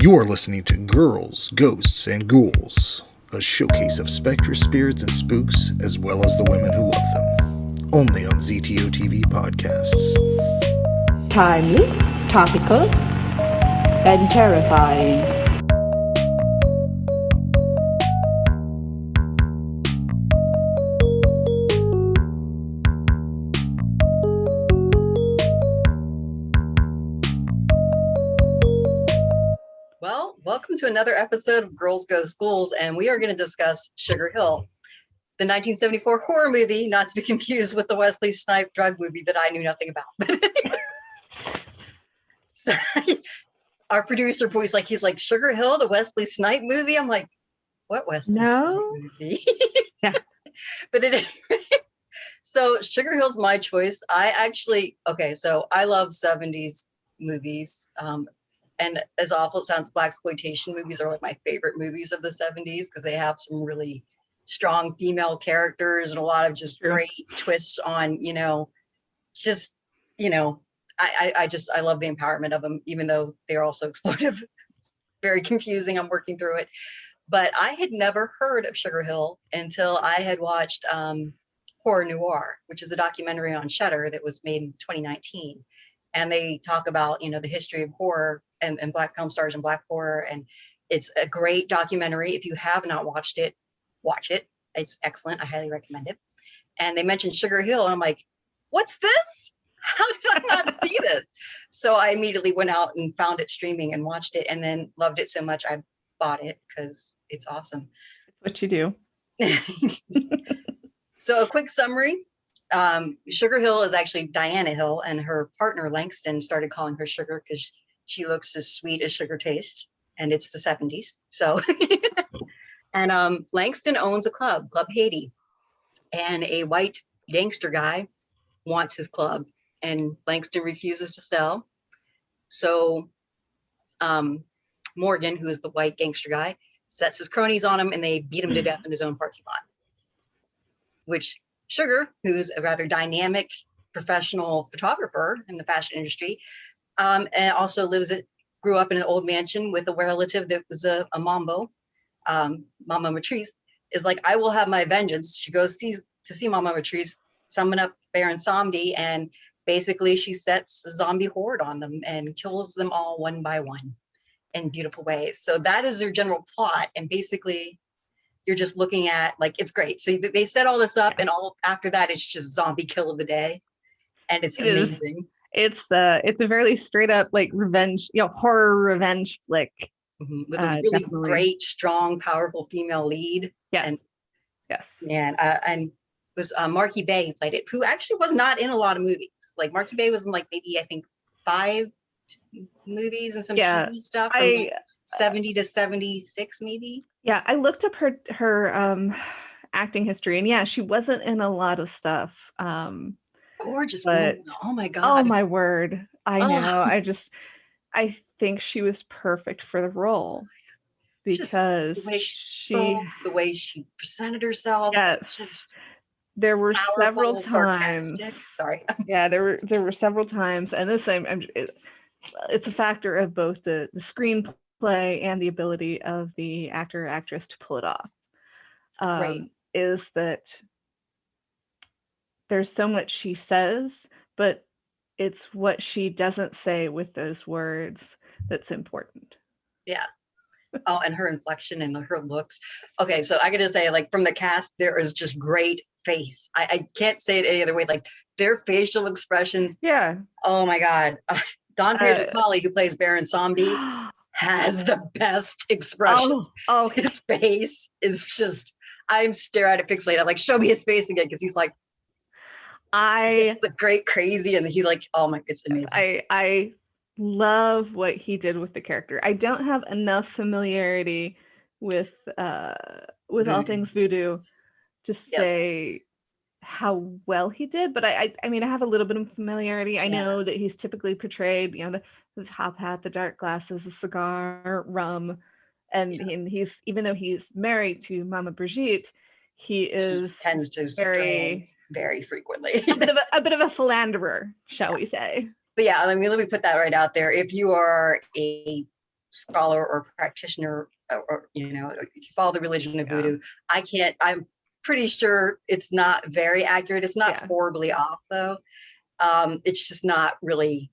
You're listening to Girls, Ghosts, and Ghouls, a showcase of specters, spirits, and spooks, as well as the women who love them. Only on ZTO TV podcasts. Timely, topical, and terrifying. Well, welcome to another episode of Girls, Ghosts, Ghouls, and we are going to discuss Sugar Hill, the 1974 horror movie, not to be confused with the Wesley Snipes drug movie that I knew nothing about. So, our producer voice, he's like, Sugar Hill, the Wesley Snipes movie? I'm like, what Wesley Snipes movie? Yeah. But it so Sugar Hill's my choice. I love 70s movies. And as awful it sounds, blaxploitation movies are like my favorite movies of the 70s because they have some really strong female characters and a lot of just great twists on, I love the empowerment of them, even though they're also exploitive. It's very confusing. I'm working through it. But I had never heard of Sugar Hill until I had watched Horror Noir, which is a documentary on Shudder that was made in 2019. And they talk about, the history of horror and Black film stars and Black horror. And it's a great documentary. If you have not watched it, watch it. It's excellent. I highly recommend it. And they mentioned Sugar Hill. And I'm like, what's this? How did I not see this? So I immediately went out and found it streaming and watched it and then loved it so much I bought it because it's awesome. What you do. So a quick summary. Sugar Hill is actually Diana Hill, and her partner Langston started calling her Sugar because she looks as sweet as sugar tastes, and it's the 70s. So, and Langston owns a club, Club Haiti, and a white gangster guy wants his club, and Langston refuses to sell. So, Morgan, who is the white gangster guy, sets his cronies on him, and they beat him to death in his own parking lot, which Sugar, who's a rather dynamic professional photographer in the fashion industry, and also grew up in an old mansion with a relative that was a mambo, Mama Matrice, is like, I will have my vengeance. She goes to see Mama Matrice, summon up Baron Samedi, and basically she sets a zombie horde on them and kills them all one by one in beautiful ways. So that is their general plot, and basically you're just looking at, it's great. So they set all this up, and all after that, it's just zombie kill of the day, and it's amazing. It's a very straight up revenge, horror revenge flick. Mm-hmm. With a really definitely great, strong, powerful female lead. Yes. And it was Marki Bey played it, who actually was not in a lot of movies. Marki Bey was in maybe I think 5 movies and some TV stuff from 70 to 76 maybe. Yeah, I looked up her acting history, and she wasn't in a lot of stuff. Gorgeous woman. Oh my God. Oh my word. I know. I think she was perfect for the role because the way she spoke, the way she presented herself. Yes. There were powerful, several times. Sorry. Yeah, there were several times, and this it's a factor of both the screenplay and the ability of the actor or actress to pull it off. Right. Is that there's so much she says, but it's what she doesn't say with those words that's important. Yeah. Oh, and her inflection and her looks. Okay, so I gotta say, from the cast, there is just great face. I can't say it any other way. Their facial expressions. Yeah. Oh my God. Don Pedro Colley, who plays Baron Samedi, has the best expressions. Oh. His face is just, I'm staring at it fixated. Show me his face again, because he's it's the great crazy, and he it's amazing. I love what he did with the character. I don't have enough familiarity with all things voodoo to say how well he did, but I have a little bit of familiarity. I know that he's typically portrayed, the top hat, the dark glasses, the cigar, rum, and he's, even though he's married to Mama Brigitte, he tends to stray very frequently. a bit of a philanderer, shall we say. But let me put that right out there. If you are a scholar or practitioner, or if you follow the religion of voodoo, I'm pretty sure it's not very accurate. It's not horribly off though. It's just not really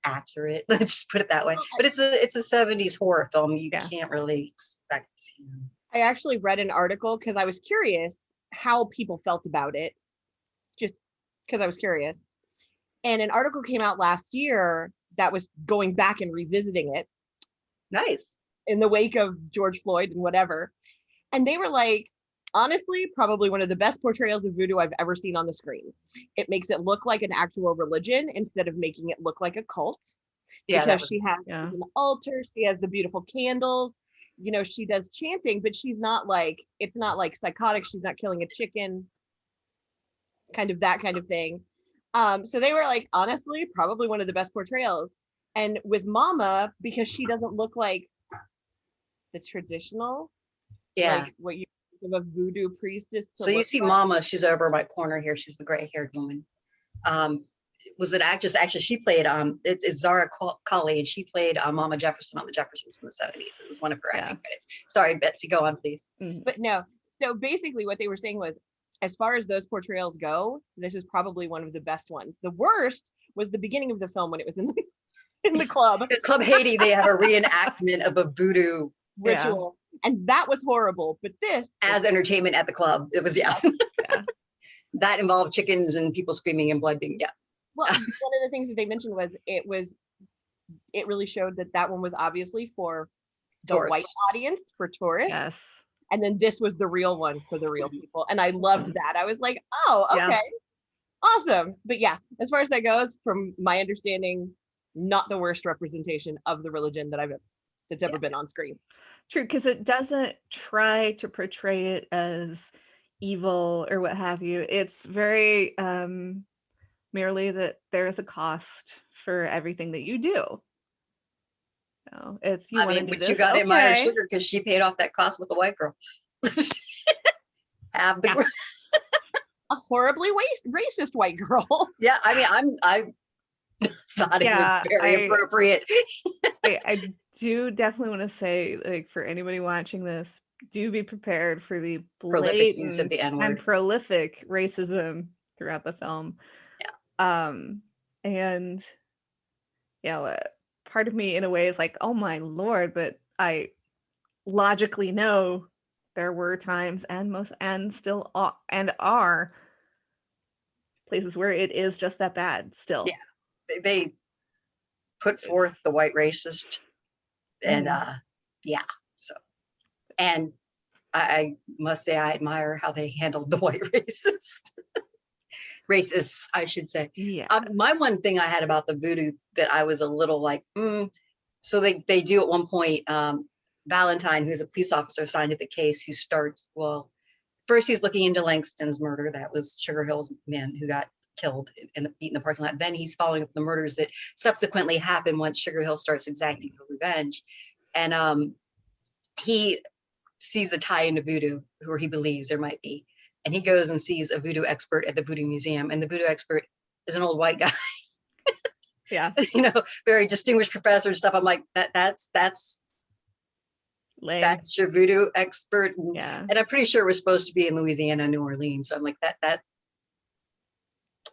accurate. Let's just put it that way. But it's a 70s horror film. You can't really expect. I actually read an article because I was curious how people felt about it, just because I was curious. And an article came out last year that was going back and revisiting it. Nice. In the wake of George Floyd and whatever. And they were like, honestly, probably one of the best portrayals of voodoo I've ever seen on the screen. It makes it look like an actual religion instead of making it look like a cult. Yeah, because she has an altar, she has the beautiful candles, she does chanting, but she's not like, it's not like psychotic. She's not killing a chicken, kind of that kind of thing. So they were like, honestly, probably one of the best portrayals. And with Mama, because she doesn't look like the traditional, like what you think of a voodoo priestess. So you see Mama, she's over my corner here. She's the gray-haired woman. Was an actress, actually, she played, it's Zara Colley, and she played Mama Jefferson on the Jeffersons in the 70s. It was one of her acting credits. Sorry, Betsy, go on, please. But no, so basically what they were saying was, as far as those portrayals go, this is probably one of the best ones. The worst was the beginning of the film when it was in the club. The Club Haiti, they have a reenactment of a voodoo ritual. And that was horrible. But this as entertainment at the club. It was that involved chickens and people screaming and blood being Well, one of the things that they mentioned was it really showed that one was obviously for the white audience, for tourists. Yes. And then this was the real one for the real people. And I loved that. I was like, oh, okay. Awesome. But yeah, as far as that goes, from my understanding, not the worst representation of the religion that's ever been on screen. True, because it doesn't try to portray it as evil or what have you. It's very merely that there is a cost for everything that you do. So it's you want to do this. You got to admire Sugar because she paid off that cost with the white girl. A horribly racist white girl. Yeah, I mean, I thought it was very appropriate. I do definitely want to say, like, for anybody watching this, do be prepared for the prolific use of the N-word and prolific racism throughout the film. And part of me in a way is like, oh my Lord, but I logically know there were times and still are places where it is just that bad still. Yeah, they put forth the white racist, and so, and I must say I admire how they handled the white racists, I should say. My one thing I had about the voodoo that I was a little like, so they do at one point, Valentine, who's a police officer assigned to the case, who starts, first he's looking into Langston's murder. That was Sugar Hill's man who got killed and beaten in the parking lot. Then he's following up the murders that subsequently happened once Sugar Hill starts exacting her revenge. And he sees a tie into voodoo, who he believes there might be. And he goes and sees a voodoo expert at the Voodoo Museum. And the voodoo expert is an old white guy. Very distinguished professor and stuff. I'm like, that's lame. That's your voodoo expert. And I'm pretty sure it was supposed to be in Louisiana, New Orleans. So I'm like, that's,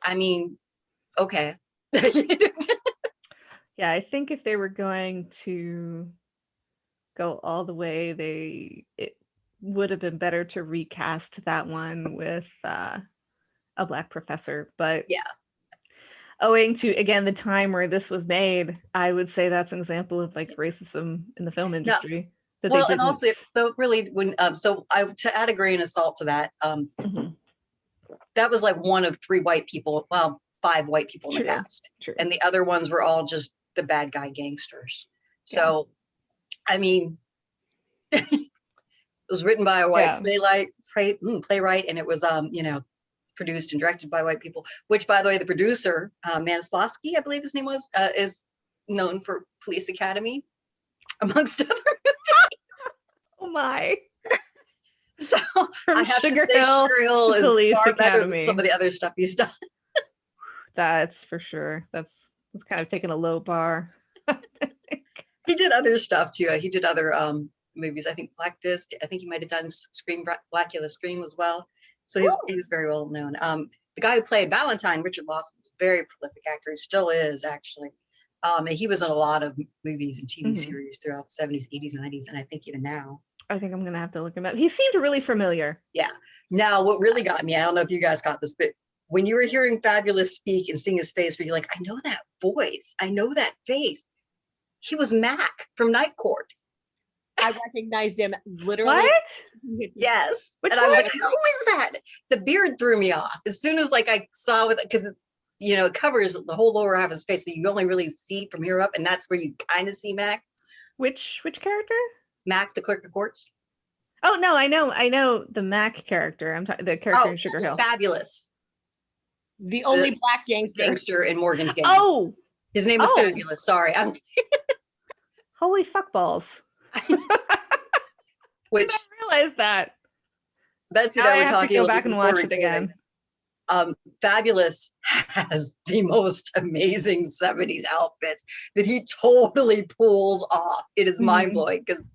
I mean, okay. I think if they were going to go all the way, it would have been better to recast that one with a Black professor. But owing to, again, the time where this was made, I would say that's an example of like racism in the film industry. And also, so really, when to add a grain of salt to that, that was like one of 3 white people, 5 white people in the cast, and the other ones were all just the bad guy gangsters. So, I mean, it was written by a white playwright, and it was produced and directed by white people. Which, by the way, the producer Maslansky, I believe his name was, is known for Police Academy, amongst other movies. Oh my! So I have to say, Sugar Hill is far better than some of the other stuff he's done. That's for sure. That's kind of taking a low bar. He did other stuff too. He did other movies. I think Black Disc. I think he might have done Scream, Blackula Scream as well. So he was very well known. The guy who played Valentine, Richard Lawson, was a very prolific actor. He still is actually. And he was in a lot of movies and TV series throughout the 70s, 80s, 90s, and I think even now. I think I'm gonna have to look him up. He seemed really familiar. Yeah. Now, what really got me, I don't know if you guys got this, but when you were hearing Fabulous speak and seeing his face, where you're like, I know that voice, I know that face. He was Mac from Night Court. I recognized him literally. What? Yes. Which and I was one? like, who is that? The beard threw me off. As soon as like I saw with it, because it covers the whole lower half of his face, so you only really see from here up, and that's where you kind of see Mac. Which character? Mac, the clerk of courts. Oh no, I know the Mac character. I'm talking the character in Sugar Hill. Fabulous. The only black gangster in Morgan's Gang. Oh, his name was Fabulous. Sorry, I'm. Holy fuck balls! Which I didn't realize that. Betsy and Now I were have talking. to go back and watch it again. Fabulous has the most amazing 70s outfits that he totally pulls off. It is mind blowing because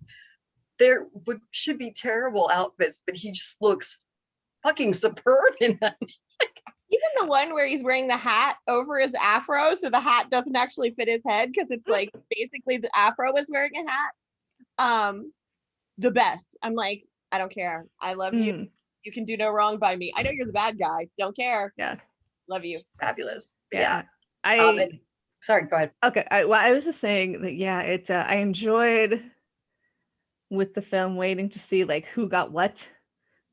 there should be terrible outfits, but he just looks fucking superb in them. Even the one where he's wearing the hat over his afro, so the hat doesn't actually fit his head because it's like basically the afro is wearing a hat. The best. I'm like, I don't care. I love you. You can do no wrong by me. I know you're the bad guy. Don't care. Yeah. Love you. Fabulous. Yeah. Sorry, go ahead. Okay. I was just saying that, I enjoyed with the film waiting to see like who got what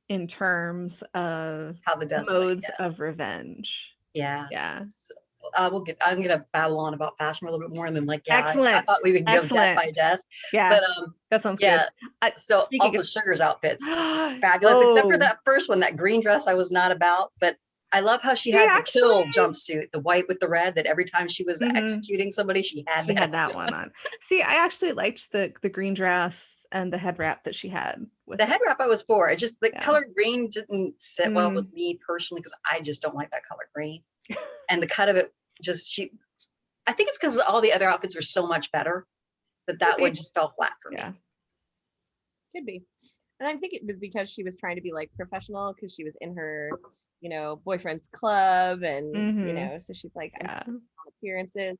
in terms of How the deaths modes of revenge. Yeah. Yeah. So, I'm gonna babble on about fashion a little bit more, and then Excellent. I thought we would go death by death. Yeah. But that sounds good. So also Sugar's outfits, fabulous, except for that first one, that green dress I was not about, but I love how she had the kill jumpsuit, the white with the red, that every time she was executing somebody, she had that one on. See, I actually liked the green dress and the head wrap that she had. The head wrap I was for. It just, the color green didn't sit well with me personally, because I just don't like that color green. And the cut of it I think it's because all the other outfits were so much better that one just fell flat for me. Yeah. Could be. And I think it was because she was trying to be like professional, because she was in her boyfriend's club, and so she's like, on appearances.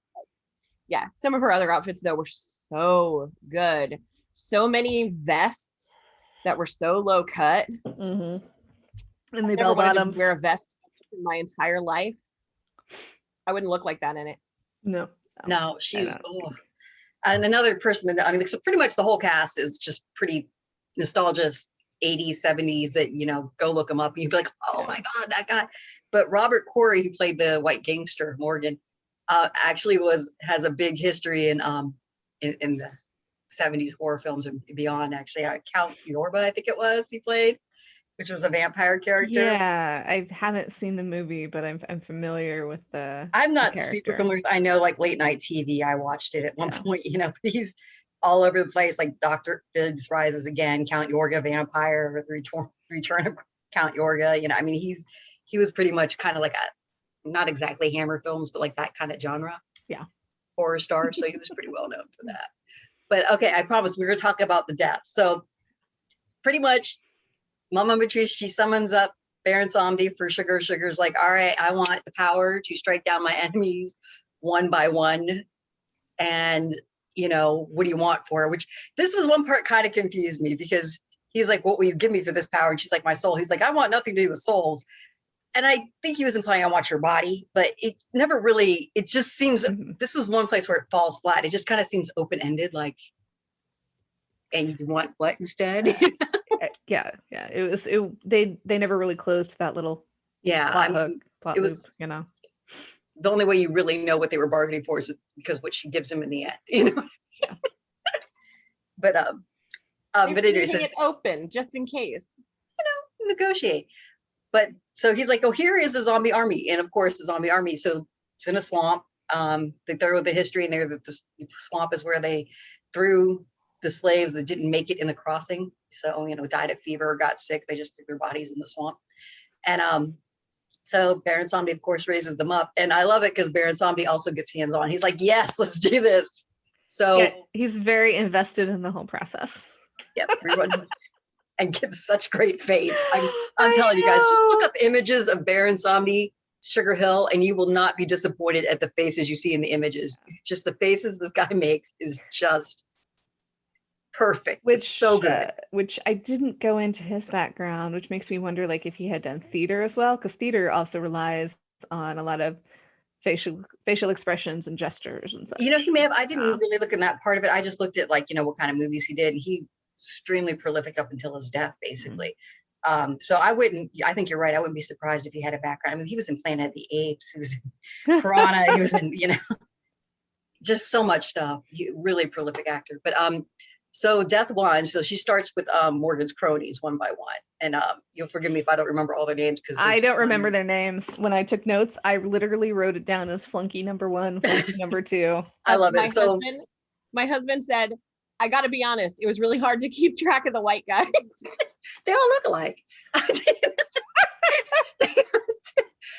Yeah, some of her other outfits though were so good. So many vests that were so low cut. And the bell bottoms. Wear a vest in my entire life. I wouldn't look like that in it. No, she. And another person. I mean, so pretty much the whole cast is just pretty nostalgic 80s, 70s. That go look them up and you'd be like, oh my god, that guy. But Robert Corey, who played the white gangster Morgan, actually has a big history in the 70s horror films and beyond. Actually, Count Yorba, I think it was, he played, which was a vampire character. Yeah, I haven't seen the movie, but I'm familiar with the. I'm not super familiar. I know, like late night TV, I watched it at one point. He's all over the place, like Dr. Phibbs Rises Again, Count Yorga Vampire, the Return of Count Yorga. I mean, he was pretty much kind of like not exactly Hammer films, but like that kind of genre. Yeah, horror star. So he was pretty well known for that. But okay, I promise we're going to talk about the death. So pretty much, Mama Matrice, she summons up Baron Samedi for Sugar. Sugar's like, all right, I want the power to strike down my enemies one by one. And, what do you want for her? Which this was one part kind of confused me, because he's like, what will you give me for this power? And she's like, my soul. He's like, I want nothing to do with souls. And I think he was implying I want your body, but it never really, it just seems, this is one place where it falls flat. It just kind of seems open-ended, like, and you want what instead? yeah. They never really closed that little plot was loop, the only way you really know what they were bargaining for is because what she gives him in the end, Yeah. But anyway, it open just in case, negotiate. But so he's like, oh, here is the zombie army, and of course the zombie army. So it's in a swamp. They throw the history in there that the swamp is where they threw the slaves that didn't make it in the crossing. So died of fever, got sick. They just threw their bodies in the swamp, and so Baron Samedi, of course, raises them up. And I love it because Baron Samedi also gets hands on. He's like, yes, let's do this. So Yeah, he's very invested in the whole process. yeah, everyone and gives such great face. I'm I telling you guys, just look know. up images of Baron Somni, Sugar Hill, and you will not be disappointed at the faces you see in the images. Just the faces this guy makes is just perfect. It's so good. Which I didn't go into his background, which makes me wonder, like, if he had done theater as well, because theater also relies on a lot of facial expressions and gestures and such. You know, he may have. I didn't really look in that part of it. I just looked at, like, you know, what kind of movies he did, and he extremely prolific up until his death, basically. So I think you're right. I wouldn't be surprised if he had a background. I mean, he was in Planet of the Apes, he was in Piranha, he was in, you know, just so much stuff. Really prolific actor. But so Death One, so she starts with Morgan's cronies one by one. And you'll forgive me if I don't remember all their names, because I don't remember their names. When I took notes, I literally wrote it down as flunky number 1, flunky number 2. I love it. So my husband said, I gotta be honest, it was really hard to keep track of the white guys. They all look alike.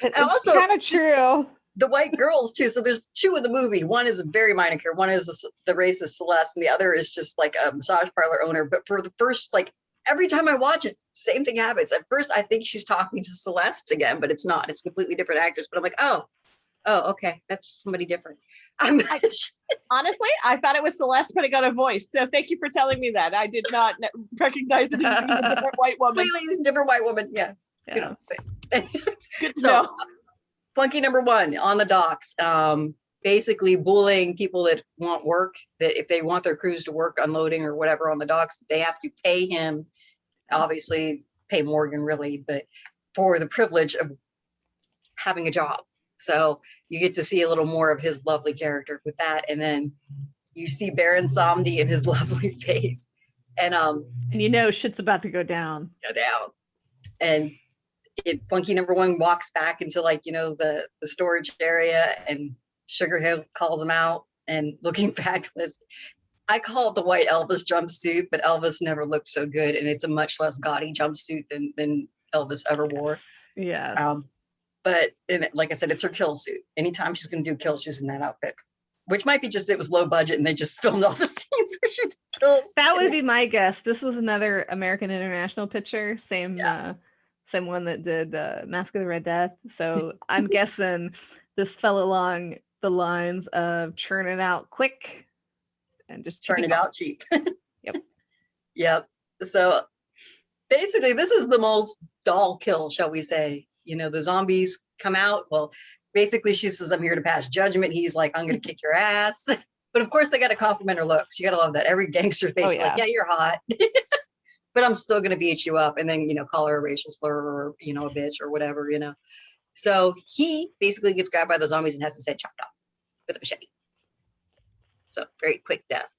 It's also kind of true. The white girls too. So there's 2 in the movie. One is a very minor character. One is the race is Celeste, and the other is just like a massage parlor owner. But for the first, like, every time I watch it, same thing happens. At first, I think she's talking to Celeste again, but it's not. It's a completely different actress. But I'm like, oh, okay, that's somebody different. Honestly, I thought it was Celeste putting on a voice. So thank you for telling me that. I did not recognize it as being a different white woman. Completely different white woman. Yeah. You know. Good to So, know. Flunky number 1 on the docks, basically bullying people that want work, that if they want their crews to work unloading or whatever on the docks, they have to pay him, obviously pay Morgan really, but for the privilege of having a job. So you get to see a little more of his lovely character with that. And then you see Baron Somni in his lovely face. And you know shit's about to go down. And Flunky number 1 walks back into, like, you know, the storage area, and Sugar Hill calls him out, and looking back, I call it the white Elvis jumpsuit, but Elvis never looked so good, and it's a much less gaudy jumpsuit than Elvis ever wore. Yes. But like I said, it's her kill suit. Anytime she's going to do kill, she's in that outfit, which might be just it was low budget and they just filmed all the scenes where she did kills. That would be my guess. This was another American International picture, same one that did Mask of the Red Death. So I'm guessing this fell along the lines of churn it out quick and just churn it out cheap. Yep. So basically, this is the most dull kill, shall we say. You know, the zombies come out. Well, basically, she says, I'm here to pass judgment. He's like, I'm going to kick your ass. But of course, they got to compliment her looks. You got to love that. Every gangster face, like, yeah, you're hot. But I'm still going to beat you up, and then, you know, call her a racial slur or, you know, a bitch or whatever, you know. So he basically gets grabbed by the zombies and has his head chopped off with a machete. So very quick death.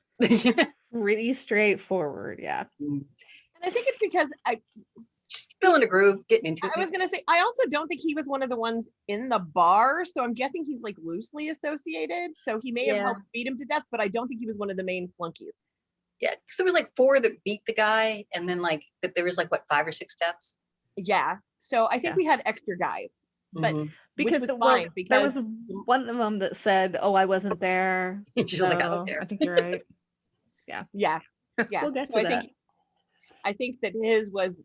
Really straightforward, yeah. And I think it's because just feeling a groove, getting into it. I was going to say, I also don't think he was one of the ones in the bar. So I'm guessing he's like loosely associated. So he may have helped beat him to death, but I don't think he was one of the main flunkies. Yeah, because there was like 4 that beat the guy, and then like there was like what 5 or 6 deaths. Yeah, so I think we had extra guys, but because which was fine. Because there was one of them that said, "Oh, I wasn't there." She's like, "I don't care." I think you're right. Yeah. We'll get so to that. I think that his was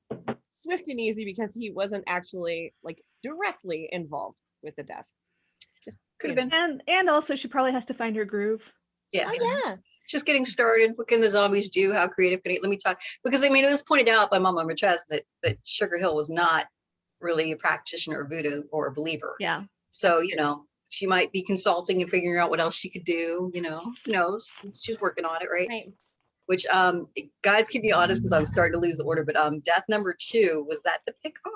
swift and easy because he wasn't actually like directly involved with the death. Just could have been, and also she probably has to find her groove. Yeah. Oh, yeah. Just getting started. What can the zombies do? How creative can it? Let me talk, because I mean, it was pointed out by Mama Marquez that Sugar Hill was not really a practitioner of voodoo or a believer. Yeah. So, you know, she might be consulting and figuring out what else she could do. You know, who knows? She's working on it, right? Which, guys, keep me honest, because I'm starting to lose the order. But death number 2, was that the pick car?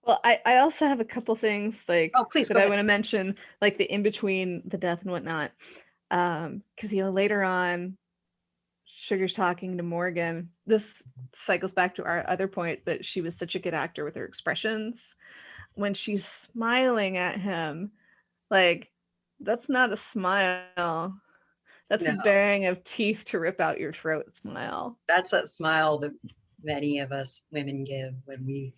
Well, I also have a couple things like please, that I want to mention, like the in between the death and whatnot. Because, you know, later on, Sugar's talking to Morgan. This cycles back to our other point that she was such a good actor with her expressions. When she's smiling at him, like, that's not a smile. That's a baring of teeth to rip out your throat smile. That's that smile that many of us women give when we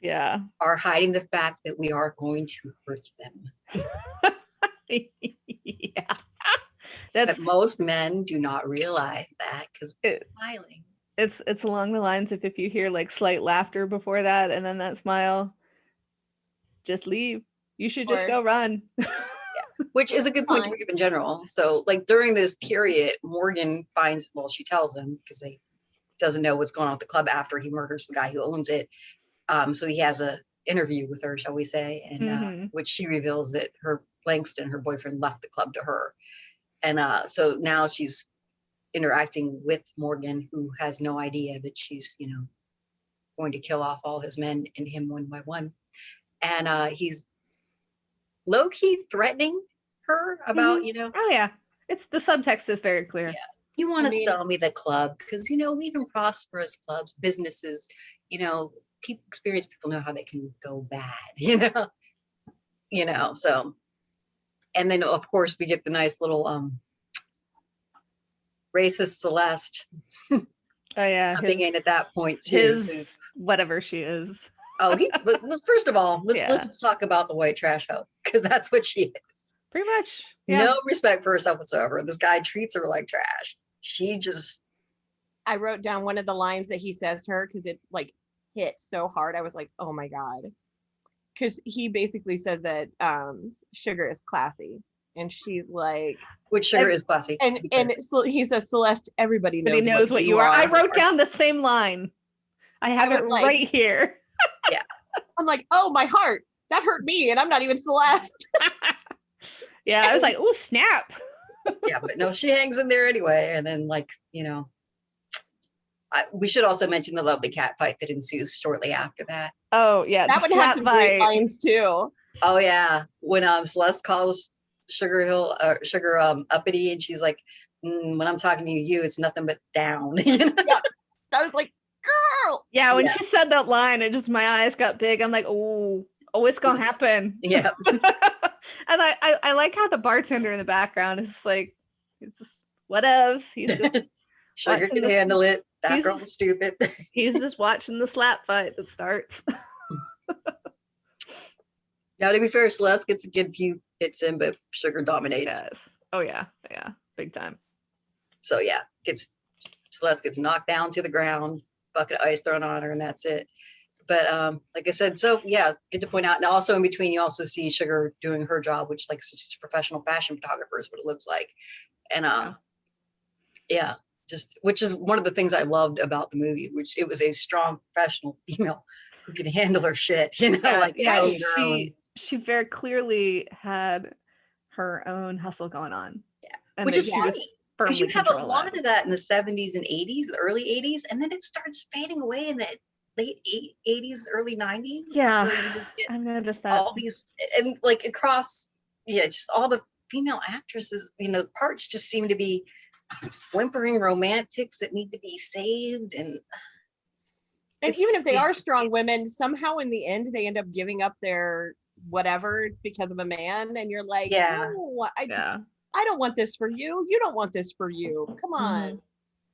are hiding the fact that we are going to hurt them. Yeah. But most men do not realize that because we're smiling. It's along the lines of if you hear like slight laughter before that and then that smile, just leave. You should just go run. Which is a good point to make up in general. So like during this period, Morgan finds, well, she tells him because he doesn't know what's going on at the club after he murders the guy who owns it. So he has a interview with her, shall we say, and which she reveals that Langston, her boyfriend, left the club to her. And so now she's interacting with Morgan, who has no idea that she's, going to kill off all his men and him one by one. And he's low-key threatening her about, Oh yeah. It's the subtext is very clear. Yeah. You want to sell me the club because, even prosperous clubs, businesses, experienced people know how they can go bad, so. And then, of course, we get the nice little racist Celeste. Oh, yeah. Coming in at that point, too. Whatever she is. But first of all, let's just talk about the white trash hoe, because that's what she is. Pretty much. Yeah. No respect for herself whatsoever. This guy treats her like trash. I wrote down one of the lines that he says to her because it like hit so hard. I was like, oh my God. Because he basically says that Sugar is classy. And she's like, which Sugar is classy. And he says, Celeste, everybody knows what you are. I wrote down the same line. I have it right here. Yeah. I'm like, oh, my heart. That hurt me. And I'm not even Celeste. Yeah. I was like, oh, snap. Yeah. But no, she hangs in there anyway. And then we should also mention the lovely cat fight that ensues shortly after that. Oh, yeah. That one has some great lines too. Oh, yeah. When Celeste calls Sugar uppity, and she's like, when I'm talking to you, it's nothing but down. Yeah. I was like, girl. Yeah, when she said that line, my eyes got big. I'm like, oh, it's going to happen. Yeah. And I like how the bartender in the background is like, it's just whatevs. He's just Sugar can handle it. That girl was stupid. He's just watching the slap fight that starts. Now, to be fair, Celeste gets a good few hits in, but Sugar dominates. Yes. Oh, yeah. Yeah. Big time. So, yeah, Celeste gets knocked down to the ground, bucket of ice thrown on her, and that's it. But like I said, so, yeah, good to point out. And also in between, you also see Sugar doing her job, which like she's a professional fashion photographer is what it looks like. And yeah. Which is one of the things I loved about the movie, which it was a strong professional female who could handle her shit, she very clearly had her own hustle going on. Yeah. Which is funny because you have a lot of that in the 70s and 80s, the early 80s, and then it starts fading away in the late 80s, early 90s. Yeah. I noticed that. All these, and like across, just all the female actresses, parts just seem to be whimpering romantics that need to be saved, and even if they are strong women, somehow in the end they end up giving up their whatever because of a man, and you're like, no, I don't want this for you. You don't want this for you. Come on.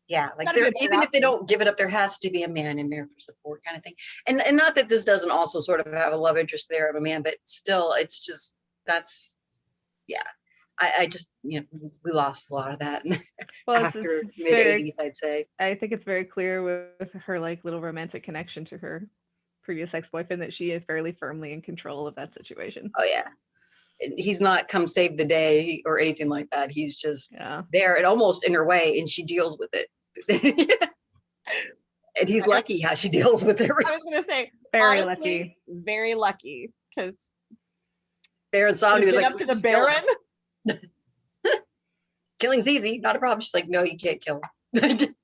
Yeah, like even if they don't give it up, there has to be a man in there for support, kind of thing. And not that this doesn't also sort of have a love interest there of a man, but still, it's just I just, we lost a lot of that after mid-80s, I'd say. I think it's very clear with her like little romantic connection to her previous ex-boyfriend that she is fairly firmly in control of that situation. Oh, yeah. He's not come save the day or anything like that. He's just there and almost in her way, and she deals with it. And he's lucky how she deals with it. I was going to say, honestly, very lucky, because Baron Somni was like, up to the Baron. Killing's easy, not a problem. She's like, no, you can't kill him.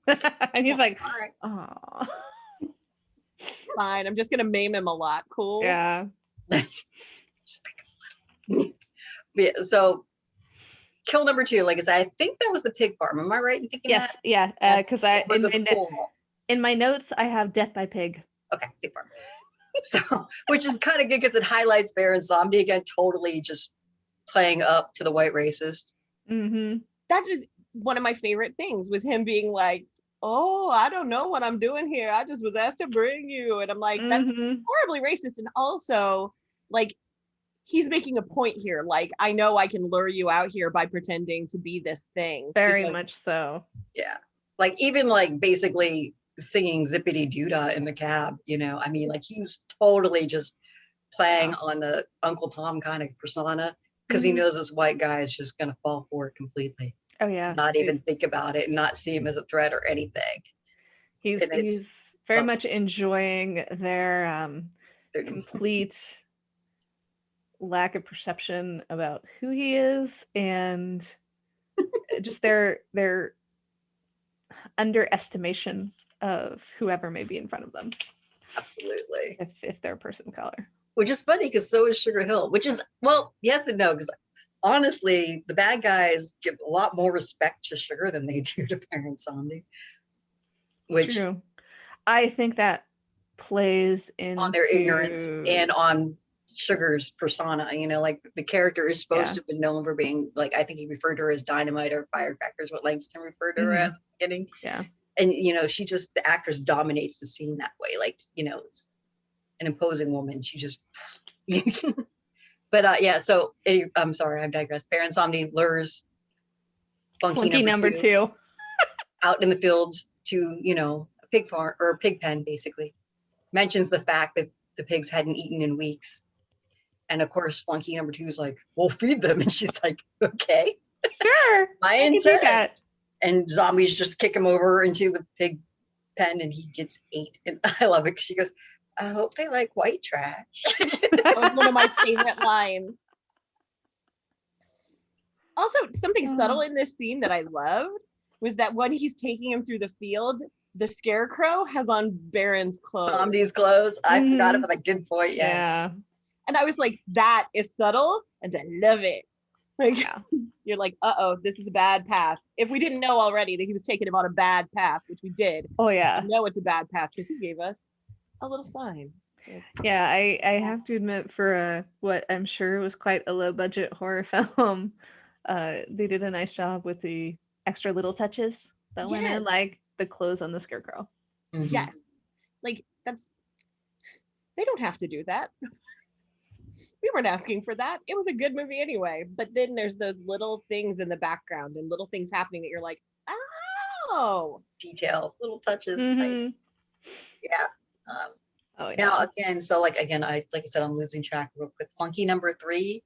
And he's like, all right. Oh, fine. I'm just gonna maim him a lot. Cool. Yeah. Yeah. So, kill number 2. Like I said, I think that was the pig farm. Am I right in thinking that? Yes. Yeah. Because in my notes I have death by pig. Okay, pig farm. So, which is kind of good because it highlights Baron Somni again, totally just playing up to the white racist. Mm-hmm. That is one of my favorite things, was him being like, oh, I don't know what I'm doing here. I just was asked to bring you. And I'm like, that's horribly racist. And also, like, he's making a point here. Like, I know I can lure you out here by pretending to be this thing. Very much so. Yeah. Like, even like basically singing Zippity Doodah in the cab, you know, I mean, like, he's totally just playing on the Uncle Tom kind of persona, because he knows this white guy is just going to fall for it completely. Oh yeah. Not even think about it and not see him as a threat or anything. He's very much enjoying their complete lack of perception about who he is, and just their underestimation of whoever may be in front of them. Absolutely. If they're a person of color. Which is funny, because so is Sugar Hill, which is, well, yes and no, because honestly, the bad guys give a lot more respect to Sugar than they do to Baron Samedi. Which, true. I think that plays in on their ignorance and on Sugar's persona. You know, like, the character is supposed to have been known for being, like, I think he referred to her as dynamite or firecrackers, what Langston referred to her as at the beginning. Yeah. And, you know, the actress dominates the scene that way. Like, you know, it's an imposing woman. She just, but yeah, so I'm sorry, I digress. Baron Samedi lures Flunky number two out in the fields to, you know, a pig farm or a pig pen, basically. Mentions the fact that the pigs hadn't eaten in weeks. And of course, Flunky number 2 is like, we'll feed them. And she's like, okay. Sure. I intent. that. And zombies just kick him over into the pig pen and he gets ate. And I love it, because she goes, I hope they like white trash. That was one of my favorite lines. Also, something subtle in this scene that I loved was that when he's taking him through the field, the scarecrow has on Baron's clothes. Zombies' clothes. I forgot about a good point. Yes. Yeah. And I was like, that is subtle, and I love it. Like, you're like, this is a bad path. If we didn't know already that he was taking him on a bad path, which we did. Oh yeah. We know it's a bad path because he gave us a little sign. Yeah, I have to admit, for what I'm sure was quite a low budget horror film, they did a nice job with the extra little touches that went in, like the clothes on the scarecrow. Yes. Like, they don't have to do that. We weren't asking for that. It was a good movie anyway. But then there's those little things in the background and little things happening that you're like, oh. Details, little touches. Yeah. Yeah. Now again, so like I said, I'm losing track real quick. Flunky number 3,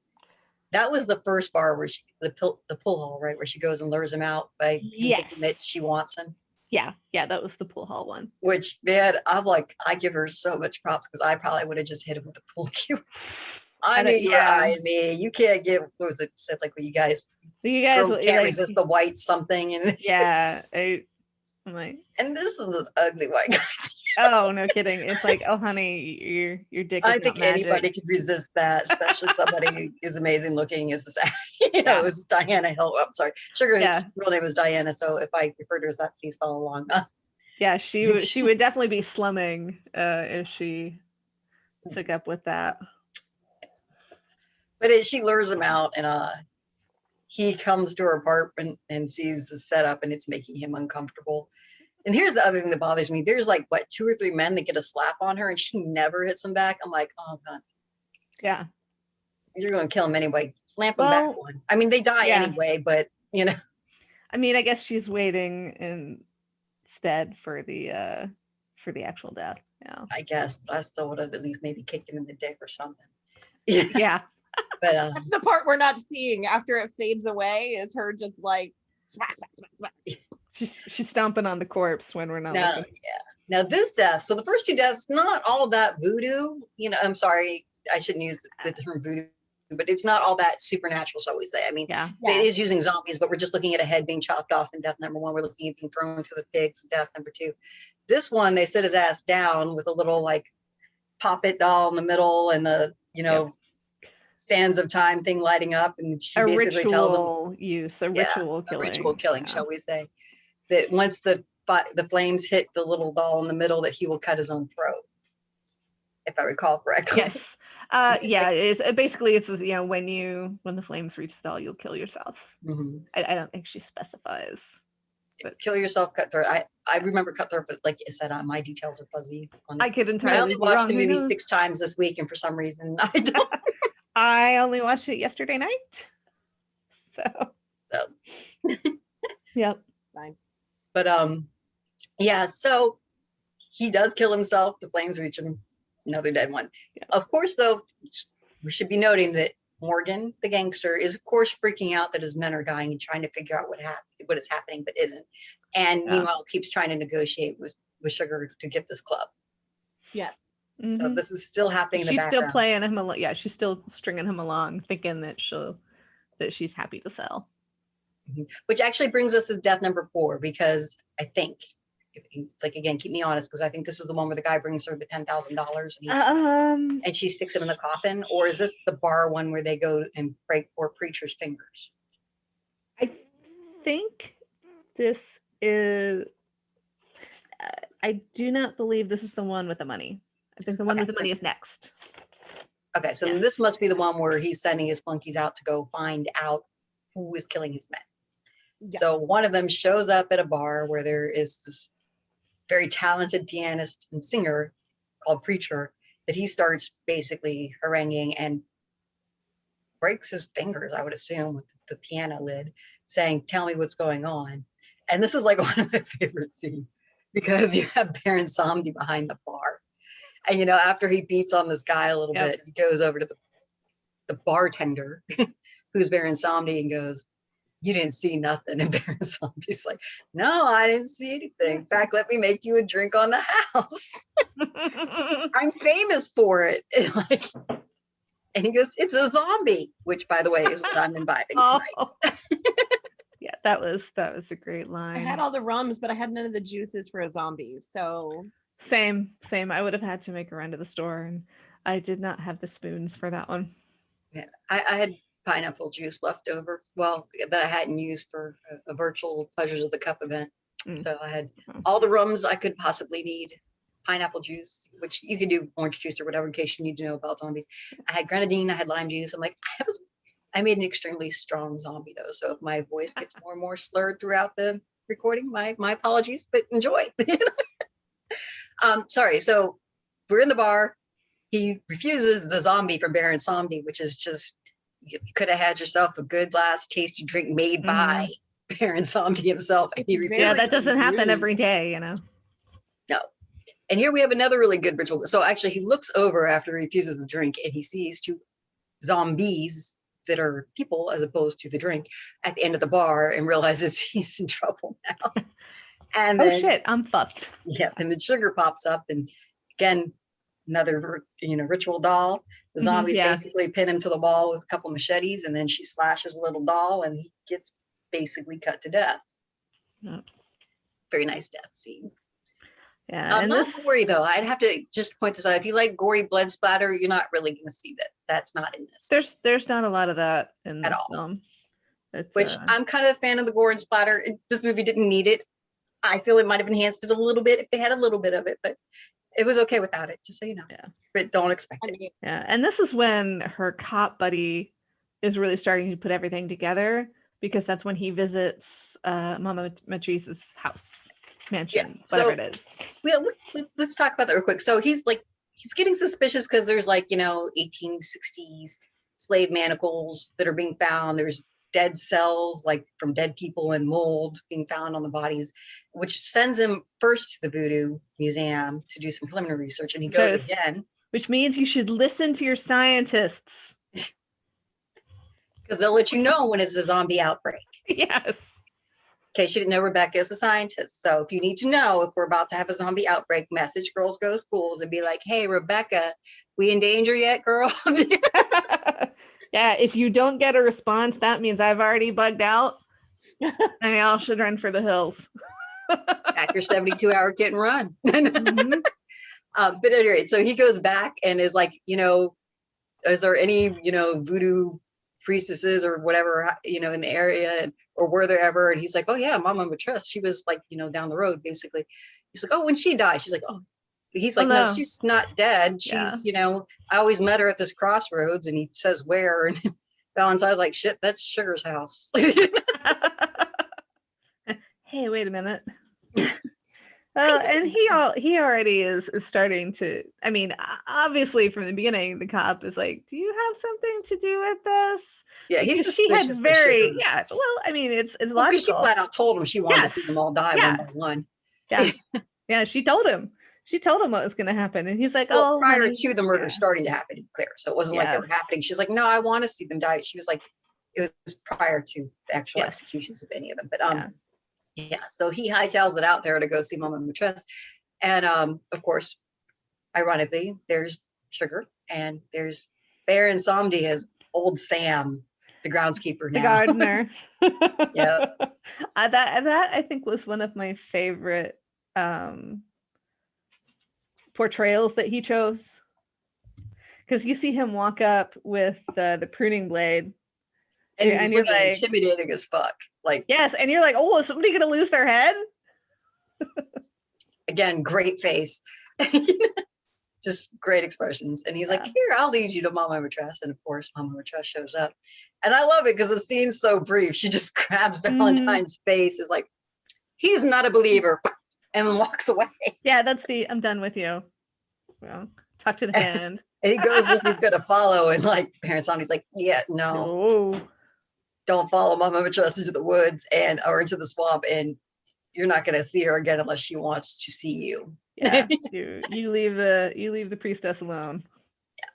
that was the first bar where the pool hall, right, where she goes and lures him out by thinking that she wants him. Yeah, that was the pool hall one. Which, man, I'm like, I give her so much props, because I probably would have just hit him with a pool cue. I mean, you can't get, what was it said, like, well, you guys girls can't resist the white something, and I'm like, and this is an ugly white guy. Oh, no kidding. It's like, oh honey, your dick is I think not magic. anybody could resist that, especially somebody who is amazing looking. Is this, it was Diana Hill. I'm sorry, Sugar's real name was Diana, so if I refer to her as that, please follow along. Yeah, she would definitely be slumming if she took up with that. But she lures him out, and he comes to her apartment and sees the setup, and it's making him uncomfortable. And here's the other thing that bothers me. There's like, 2 or 3 men that get a slap on her, and she never hits them back. I'm like, oh God. Yeah. You're going to kill him anyway. Slamp them back one. I mean, they die anyway, but, you know. I mean, I guess she's waiting instead for the actual death. Yeah. I guess, but I still would have at least maybe kicked him in the dick or something. Yeah. But that's the part we're not seeing after it fades away, is her just like smack, smack, smack, smack. She's stomping on the corpse when we're not looking. Now this death, so the first 2 deaths, not all that voodoo, you know, I'm sorry, I shouldn't use the term voodoo, but it's not all that supernatural, shall we say. I mean, it is using zombies, but we're just looking at a head being chopped off in death number 1. We're looking at being thrown to the pigs in death number 2. This one, they sit his ass down with a little like pop-it doll in the middle, and the, you know, sands of time thing lighting up, and she basically tells him ritual killing, shall we say, that once the flames hit the little doll in the middle, that he will cut his own throat, if I recall correctly. Yes. It's you know, when the flames reach the doll, you'll kill yourself. I don't think she specifies, but kill yourself, cut throat. I remember cut throat, but like I said, my details are fuzzy. I could entirely I only watched the movie 6 times this week, and for some reason I don't. I only watched it yesterday night. So. Yep. Fine. But yeah, so he does kill himself. The flames reach him. Another dead one. Yeah. Of course, though, we should be noting that Morgan, the gangster, is of course freaking out that his men are dying and trying to figure out what is happening, but isn't. And meanwhile, keeps trying to negotiate with Sugar to get this club. Yes. Mm-hmm. So this is still happening in the She's background. still playing him along. Yeah, she's still stringing him along, thinking that she's happy to sell. Which actually brings us to death number 4, because I think, it's like, again, keep me honest, because I think this is the one where the guy brings her the $10,000 and she sticks him in the coffin. Or is this the bar one where they go and break poor preacher's fingers? I think this is. I do not believe this is the one with the money. I think the one with the money is next. Okay, so Yes. this must be the one where he's sending his flunkies out to go find out who is killing his men. Yes. So one of them shows up at a bar where there is this very talented pianist and singer called Preacher that he starts basically haranguing and breaks his fingers, I would assume, with the piano lid, saying, "Tell me what's going on." And this is like one of my favorite scenes, because you have Baron Samedi behind the bar. And, after he beats on this guy a little bit, he goes over to the bartender, who's Baron Samedi, and goes, "You didn't see nothing." And Baron Samedi's like, "No, I didn't see anything. In fact, let me make you a drink on the house. I'm famous for it." And he goes, "It's a zombie," which, by the way, is what I'm imbibing tonight. Yeah, that was a great line. I had all the rums, but I had none of the juices for a zombie. So Same. I would have had to make a run to the store, and I did not have the spoons for that one. Yeah, I had pineapple juice left over, that I hadn't used for a virtual Pleasures of the Cup event. So I had all the rums I could possibly need, pineapple juice, which you can do orange juice or whatever in case you need to know about zombies. I had grenadine, I had lime juice. I'm like, I made an extremely strong zombie though, so if my voice gets more and more slurred throughout the recording, my apologies, but enjoy. Sorry, so we're in the bar. He refuses the zombie from Baron Samedi, which is just, you could have had yourself a good last tasty drink made by Baron Samedi himself. And he refuses. Yeah, that doesn't happen every day, No. And here we have another really good ritual. So actually he looks over after he refuses the drink and he sees 2 zombies that are people as opposed to the drink at the end of the bar and realizes he's in trouble now. And then, shit, I'm fucked. Yeah, and then Sugar pops up, and again, another ritual doll. The zombies basically pin him to the wall with a couple machetes, and then she slashes a little doll, and he gets basically cut to death. Yep. Very nice death scene. Yeah, and not gory though. I'd have to just point this out. If you like gory blood splatter, you're not really going to see that. That's not in this. There's not a lot of that in this film. Which I'm kind of a fan of the gore and splatter. This movie didn't need it. I feel it might have enhanced it a little bit if they had a little bit of it, but it was okay without it, just so you know. Yeah. But don't expect it. Yeah, and this is when her cop buddy is really starting to put everything together, because that's when he visits Mama Matrice's house, mansion, whatever it is. Yeah, let's talk about that real quick. So he's getting suspicious because there's 1860s slave manacles that are being found. There's dead cells, from dead people and mold being found on the bodies, which sends him first to the Voodoo Museum to do some preliminary research. And he goes again. Which means you should listen to your scientists. Because they'll let you know when it's a zombie outbreak. Yes. In case you didn't know, Rebecca is a scientist. So if you need to know if we're about to have a zombie outbreak, message Girls Go Schools and be like, "Hey, Rebecca, we in danger yet, girl?" Yeah, if you don't get a response, that means I've already bugged out, and y'all should run for the hills. Back your 72-hour kit and run. But at any rate, so he goes back and is like, is there any, voodoo priestesses or whatever, in the area, or were there ever? And he's like, "Oh yeah, Mama Matrice, she was down the road, basically." He's like, "Oh, when she died?" She's like, "Oh." He's like, "No, she's not dead. She's, I always met her at this crossroads." And he says where, and Valentine's like, "Shit, that's Sugar's house." Hey, wait a minute. And he already is starting to. I mean, obviously from the beginning, the cop is like, "Do you have something to do with this?" Yeah, he's Because she had suspicious of Sugar. yeah. Well, I mean, it's Well, because she logical. flat out told him she wanted to see Yes. them all die Yeah. one by one. Yeah, yeah. She told him. She told him what was going to happen, and he's like, Well, "Oh, prior honey." to the murder Yeah. starting to happen, clear. So it wasn't like they were Yes. happening. She's like, no, I want to see them die. She was like, it was prior to the actual Yes. executions of any of them. But Yeah. yeah. So he hightails it out there to go see Mama Matress, and of course, ironically, there's Sugar and there's Baron Somdi as old Sam, the groundskeeper The now. gardener. Yeah. That I think was one of my favorite portrayals that he chose, because you see him walk up with the pruning blade, And and he's you're looking like, intimidating as fuck. Like, yes, and you're like, oh, is somebody gonna lose their head? again, great face. Just great expressions. And he's like, here, I'll lead you to Mama Matress. And of course, Mama Matress shows up. And I love it because the scene's so brief. She just grabs Valentine's face, is like, he's not a believer, and then walks away. Yeah, that's the I'm done with you. Well, talk to the hand. And he goes as if he's going to follow. And like, Baron Somdi's like, yeah, no, Oh, don't follow Mama Matress into the woods or into the swamp. And you're not going to see her again unless she wants to see you. yeah. you leave the priestess alone. Yeah.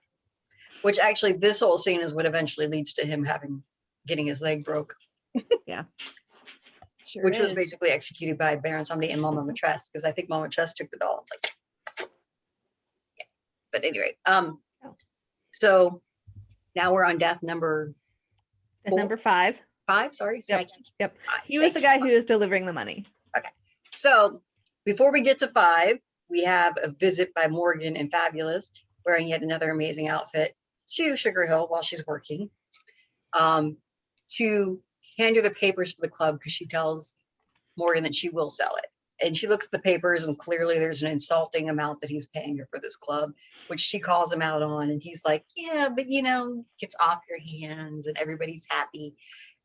Which actually, this whole scene is what eventually leads to him getting his leg broke. Yeah. Sure Which was is. basically executed by Baron Somdi and Mama Matress, because I think Mama Matress took the doll. It's like, yeah. But anyway, so now we're on death number 5. 5. Sorry, Yep. Yep. Five. He was the guy who was delivering the money. Okay, so before we get to 5, we have a visit by Morgan and Fabulous, wearing yet another amazing outfit, to Sugar Hill while she's working, to hand her the papers for the club, because she tells Morgan that she will sell it. And she looks at the papers, and clearly there's an insulting amount that he's paying her for this club, which she calls him out on. And he's like, yeah, but gets off your hands and everybody's happy.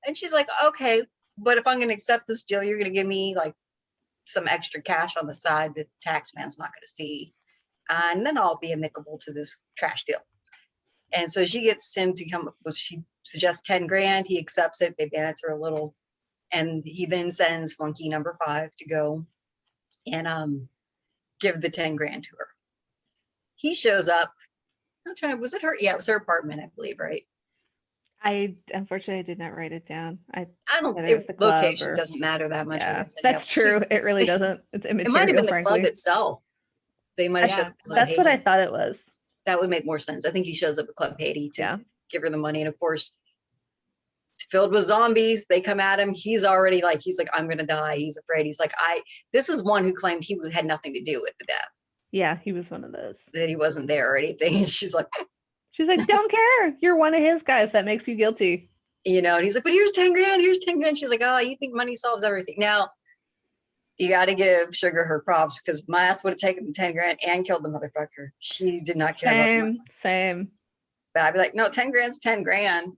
And she's like, okay, but if I'm going to accept this deal, you're going to give me like some extra cash on the side that the tax man's not going to see. And then I'll be amicable to this trash deal. And so she gets him to come, she suggests 10 grand. He accepts it. They banter a little. And he then sends Funky number 5 to go and give the 10 grand to her. He shows up. I'm trying to, was it her? Yeah, it was her apartment, I believe, right? Unfortunately I did not write it down. I don't, it was the club location doesn't matter that much. Yeah, that's true. It really doesn't. It's immaterial. It might have been the frankly. club itself. They might have. That's what I thought it was. That would make more sense. I think he shows up at Club Haiti to give her the money, and of course, it's filled with zombies. They come at him. He's already like, I'm gonna die. He's afraid. He's like, this is one who claimed he had nothing to do with the death. Yeah, he was one of those. That he wasn't there or anything. And she's like, don't care. You're one of his guys. That makes you guilty. And he's like, but here's 10 grand. Here's 10 grand. She's like, oh, you think money solves everything? Now, you got to give Sugar her props, because my ass would have taken the 10 grand and killed the motherfucker. She did not care about money. Same. But I'd be like, no, 10 grand's 10 grand.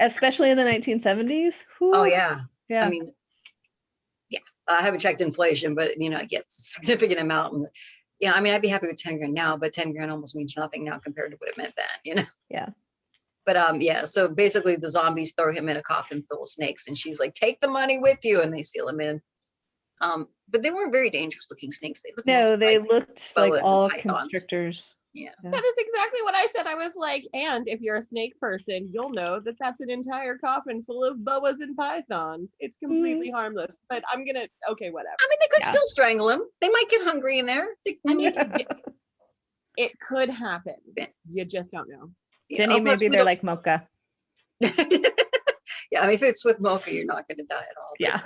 Especially in the 1970s. Whew. Oh, yeah. Yeah. I mean, yeah, I haven't checked inflation, but, it gets a significant amount. And, I mean, I'd be happy with 10 grand now, but 10 grand almost means nothing now compared to what it meant then, Yeah. But yeah, so basically the zombies throw him in a coffin full of snakes, and she's like, take the money with you, and they seal him in. But they weren't very dangerous looking snakes. They looked like all pythons. Constrictors. Yeah. That is exactly what I said. I was like, and if you're a snake person, you'll know that that's an entire coffin full of boas and pythons. It's completely harmless. But I'm gonna, okay, whatever. I mean, they could still strangle him. They might get hungry in there. I mean, it could happen. You just don't know. Jenny, maybe they're like Mocha. Yeah, I mean, if it's with Mocha, you're not going to die at all. Yeah.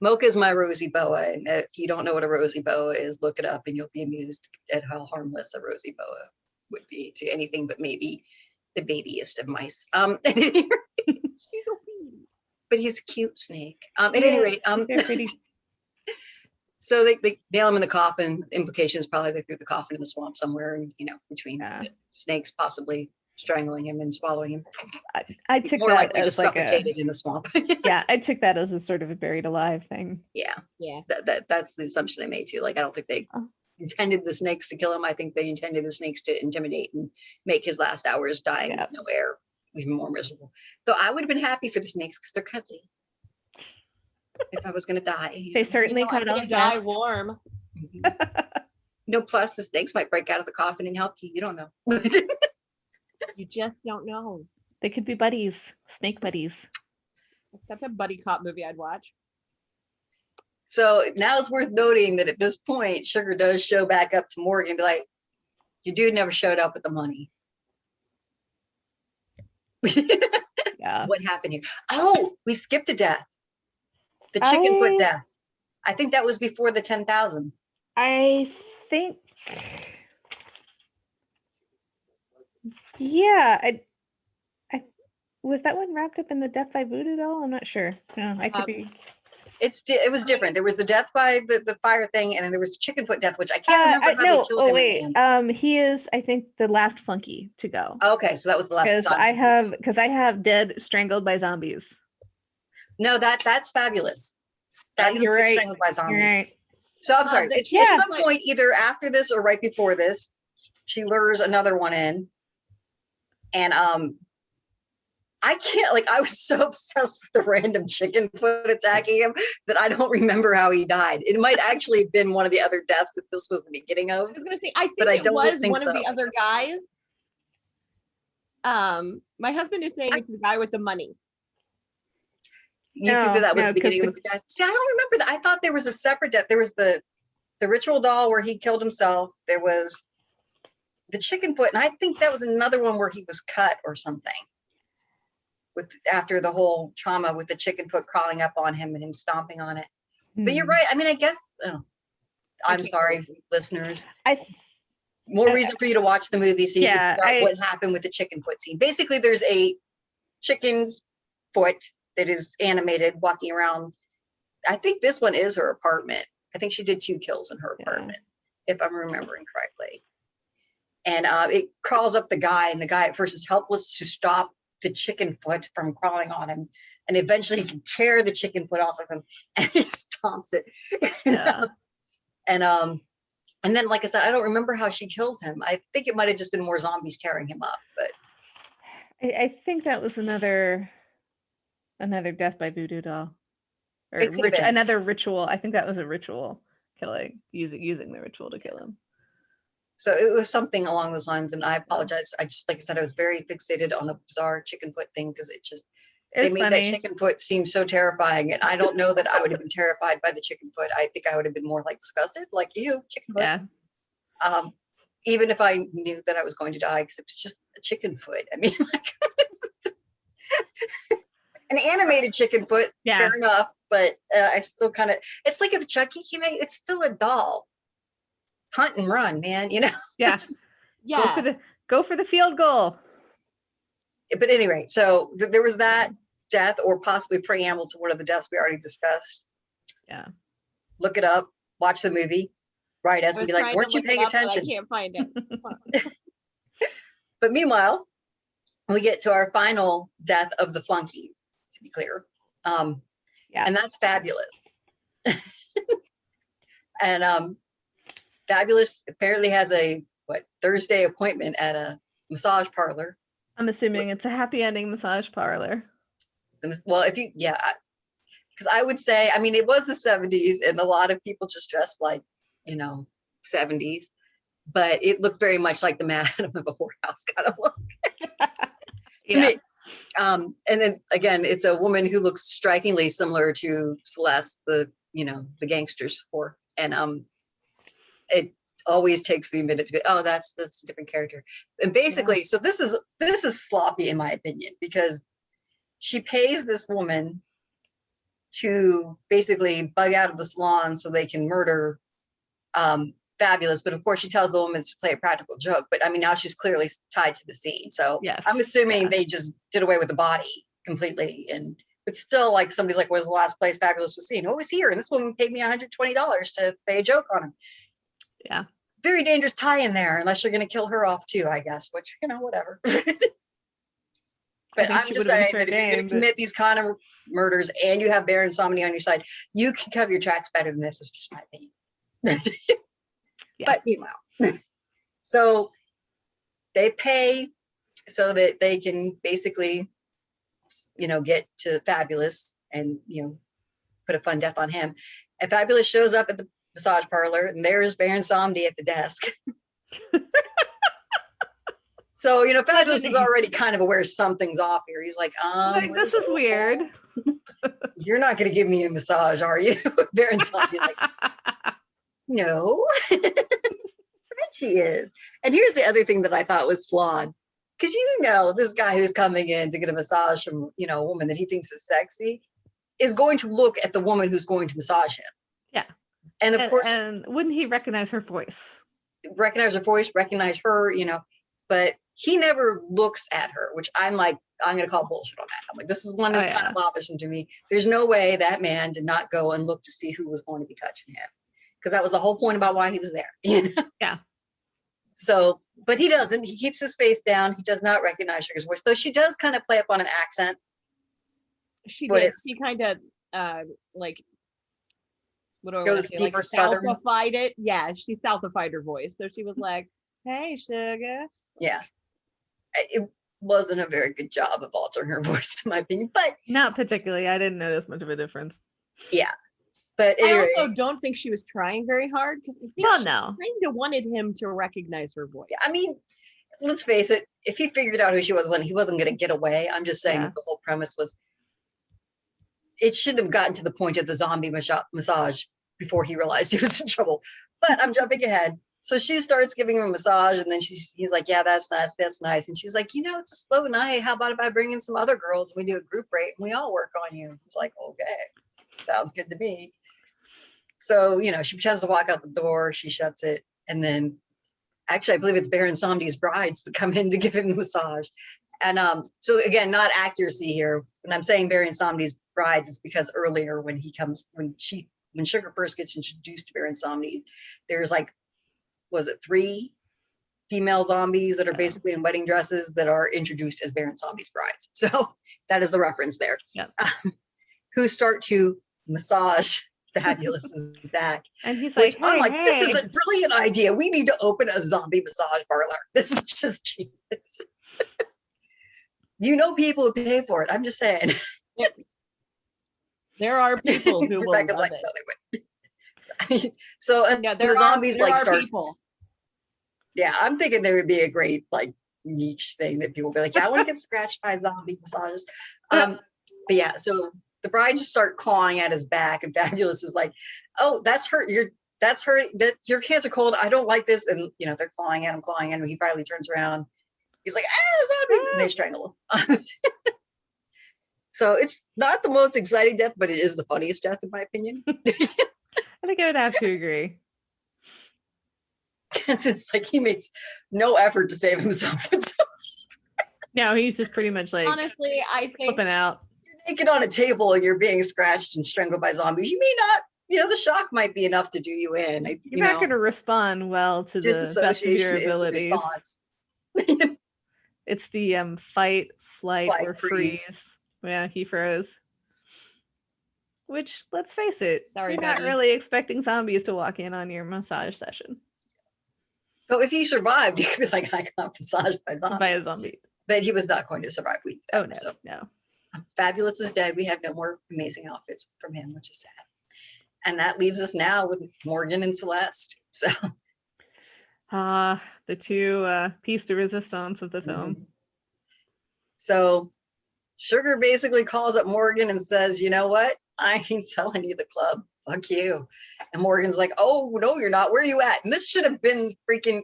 Mocha is my rosy boa, and if you don't know what a rosy boa is, look it up, and you'll be amused at how harmless a rosy boa would be to anything but maybe the babyest of mice. She's a baby, but he's a cute snake. At any rate, they're pretty. So they nail him in the coffin. The implication is probably they threw the coffin in the swamp somewhere, between the snakes, possibly strangling him and swallowing him. I took More that likely as just like suffocated in the swamp. yeah, I took that as a sort of a buried alive thing. Yeah, Yeah. that's the assumption I made too. Like, I don't think they Oh. intended the snakes to kill him. I think they intended the snakes to intimidate and make his last hours dying Yep. with no air even more miserable. So I would have been happy for the snakes because they're cuddly. If I was going to die, They certainly I cuddle. can't die warm. Plus the snakes might break out of the coffin and help you. You don't know. You just don't know. They could be buddies, snake buddies. That's a buddy cop movie I'd watch. So now it's worth noting that at this point, Sugar does show back up to Morgan and be like, your dude never showed up with the money. Yeah. What happened here? Oh, we skipped a death. The chicken foot death. I think that was before the 10,000. I think. Yeah, I was that one wrapped up in the death by voodoo doll? I'm not sure. No, I could be. It was different. There was the death by the fire thing, and then there was the chicken foot death, which I can't remember how they killed him. Wait. At the end. He is, I think, the last flunky to go. Okay, so that was the last. Because I have dead strangled by zombies. No, that's Fabulous. Fabulous You're was right. strangled by zombies. You're right. So I'm sorry. At yeah. some point, either after this or right before this, she lures another one in, and I can't, like, I was so obsessed with the random chicken foot attacking him that I don't remember how he died. It might actually have been one of the other deaths that this was the beginning of. I was gonna say, I think But I it don't was think one of the so. other guys. My husband is saying it's the guy with the money. You think that was No, the beginning of the death? See, I don't remember that. I thought there was a separate death. There was the ritual doll where he killed himself. There was the chicken foot, and I think that was another one where he was cut or something. After the whole trauma with the chicken foot crawling up on him and him stomping on it. But you're right. I mean, I guess I'm sorry, listeners. More reason for you to watch the movie so you can figure out what happened with the chicken foot scene. Basically, there's a chicken's foot that is animated walking around. I think this one is her apartment. I think she did 2 kills in her apartment, if I'm remembering correctly. And it crawls up the guy, and the guy at first is helpless to stop the chicken foot from crawling on him, and eventually he can tear the chicken foot off of him, and he stomps it. Yeah. And then, like I said, I don't remember how she kills him. I think it might have just been more zombies tearing him up, but I think that was another death by voodoo doll, or another ritual. I think that was a ritual killing, using the ritual to kill him. So it was something along those lines, and I apologize. I just, like I said, I was very fixated on the bizarre chicken foot thing because they made that chicken foot seem so terrifying, and I don't know that I would have been terrified by the chicken foot. I think I would have been more like disgusted, like you, chicken foot. Yeah. Even if I knew that I was going to die, because it was just a chicken foot. I mean, like, an animated chicken foot, fair enough, but I still kind of. It's like if Chucky came out, it's still a doll. Hunt and run, man. You know. Yeah. Yeah. Go for the field goal. But anyway, so there was that death, or possibly preamble to one of the deaths we already discussed. Yeah. Look it up. Watch the movie. Write us and be like, "Weren't you paying attention?" I can't find it. But meanwhile, we get to our final death of the flunkies. To be clear, and that's Fabulous. And Fabulous apparently has a Thursday appointment at a massage parlor. I'm assuming it's a happy ending massage parlor. Well, because I would say, I mean, it was the 70s, and a lot of people just dressed like, 70s, but it looked very much like the Madam of the Whorehouse kind of look. Yeah. And then again, it's a woman who looks strikingly similar to Celeste, the gangster's whore, and it always takes me a minute to be, oh, that's a different character. And basically, so this is sloppy in my opinion, because she pays this woman to basically bug out of the salon so they can murder Fabulous. But of course, she tells the woman to play a practical joke. But I mean, now she's clearly tied to the scene. So I'm assuming they just did away with the body completely. But still, like, somebody's like, where's the last place Fabulous was seen? Oh, it was here. And this woman paid me $120 to play a joke on him. Yeah. very dangerous tie in there, unless you're going to kill her off too, I guess, which, whatever. But I'm just saying that if you're going to commit these kind of murders and you have Baron Somni on your side, you can cover your tracks better than this. Is just my opinion. But meanwhile, so they pay so that they can basically, get to Fabulous and, put a fun death on him. And Fabulous shows up at the massage parlor, and there's Baron Somni at the desk. So, Fabulous is already kind of aware something's off here. He's like, this is weird. You're not going to give me a massage, are you? Baron Somni's like, no. She is. And here's the other thing that I thought was flawed. Because this guy who's coming in to get a massage from, a woman that he thinks is sexy is going to look at the woman who's going to massage him. Yeah. And of course. And wouldn't he recognize her voice? Recognize her voice, recognize her, but he never looks at her, which I'm like, I'm going to call bullshit on that. I'm like, this is one that's kind of bothersome to me. There's no way that man did not go and look to see who was going to be touching him. Because that was the whole point about why he was there. Yeah. So, but he doesn't. He keeps his face down. He does not recognize Sugar's voice, though she does kind of play up on an accent. She did. She kind of goes deeper southern. Southified it. Yeah, she southified her voice. So she was like, "Hey, Sugar." Yeah, it wasn't a very good job of altering her voice, in my opinion. But not particularly. I didn't notice much of a difference. Yeah. But anyway, I also don't think she was trying very hard because she kind of wanted him to recognize her voice. I mean, let's face it, if he figured out who she was when he wasn't going to get away, I'm just saying the whole premise was it shouldn't have gotten to the point of the zombie massage before he realized he was in trouble. But I'm jumping ahead. So she starts giving him a massage, and then he's like, yeah, that's nice. And she's like, it's a slow night. How about if I bring in some other girls and we do a group rate and we all work on you? It's like, okay, sounds good to me. So, she pretends to walk out the door, she shuts it, and then actually I believe it's Baron Somni's brides that come in to give him the massage. And so again, not accuracy here. When I'm saying Baron Somni's brides, it's because earlier when Sugar first gets introduced to Baron Somni, there's was it 3 female zombies that are basically in wedding dresses that are introduced as Baron Somni's brides. So that is the reference there. Yeah. Who start to massage Fabulous's back. And he's like, I'm like, this is a brilliant idea. We need to open a zombie massage parlor. This is just genius. People who pay for it. I'm just saying. There are people who will love like, it. No, they wouldn't. So the zombies start. People. Yeah, I'm thinking there would be a great niche thing that people would be like, yeah, I want to get scratched by zombie massages. But yeah, so the bride just start clawing at his back, and Fabulous is like, oh, that's hurt. Your hands are cold. I don't like this. And they're clawing at him. And he finally turns around. He's like, zombies, and they strangle him. So it's not the most exciting death, but it is the funniest death in my opinion. I think I would have to agree. Because it's like he makes no effort to save himself. No, he's just pretty much like, honestly, I think flipping out. You're naked on a table and you're being scratched and strangled by zombies. You may not, the shock might be enough to do you in. You're not going to respond well to the best of your abilities. It's the fight, flight, or freeze. Yeah, he froze. Which, let's face it, you're not really expecting zombies to walk in on your massage session. So if he survived, you could be like, I got massaged by a zombie. But he was not going to survive. No. Fabulous is dead. We have no more amazing outfits from him, which is sad. And that leaves us now with Morgan and Celeste. So, the 2 piece de resistance of the film. Mm-hmm. So Sugar basically calls up Morgan and says, you know what? I ain't selling you the club. Fuck you. And Morgan's like, oh, no, you're not. Where are you at? And this should have been freaking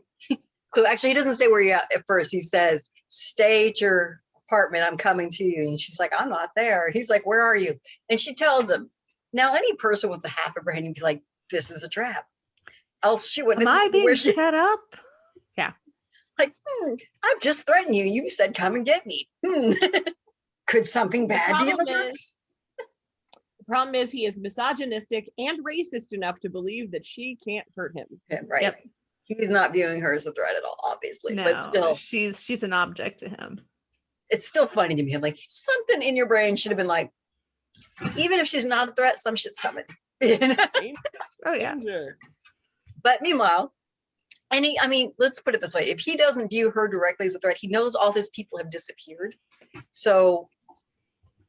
clue. Actually, he doesn't say where you're at first. He says, stay at your apartment. I'm coming to you. And she's like, I'm not there. He's like, where are you? And she tells him. Now, any person with the half of her head would be like, this is a trap. Else she wouldn't. Am I being set up? Yeah. Like, I've just threatened you. You said, come and get me. Could something bad be in the works? The problem is he is misogynistic and racist enough to believe that she can't hurt him. Yeah, right. Yep. He's not viewing her as a threat at all, obviously. No, but still, she's an object to him. it's still funny to me. I'm like, something in your brain should have been like, even if she's not a threat, some shit's coming. Oh yeah. Danger. But meanwhile, I mean, let's put it this way. If he doesn't view her directly as a threat, he knows all his people have disappeared. So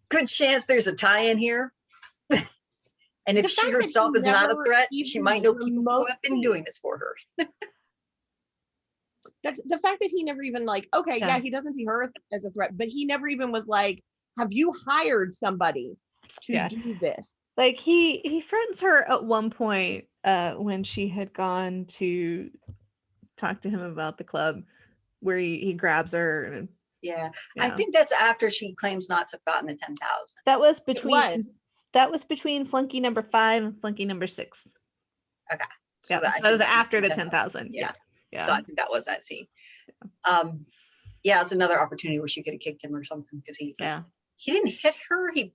good chance there's a tie-in here. And if The she fact that herself he is not a never threat, she even might know people who have been remotely- doing this for her. That's the fact that he never even like, okay, Yeah. yeah, he doesn't see her as a threat, but he never even was like, have you hired somebody to Yeah. do this? Like he threatens her at one point when she had gone to talk to him about the club, where he grabs her and Yeah. yeah. I think that's after she claims not to have gotten the 10,000. that was It between was. that was between flunky number 5 and flunky number 6. So Yeah, that, I so that think was that after the 10,000. 10,000. Yeah. Yeah. So I think that was that scene. Yeah, it's another opportunity where she could have kicked him or something because Yeah. he didn't hit her. He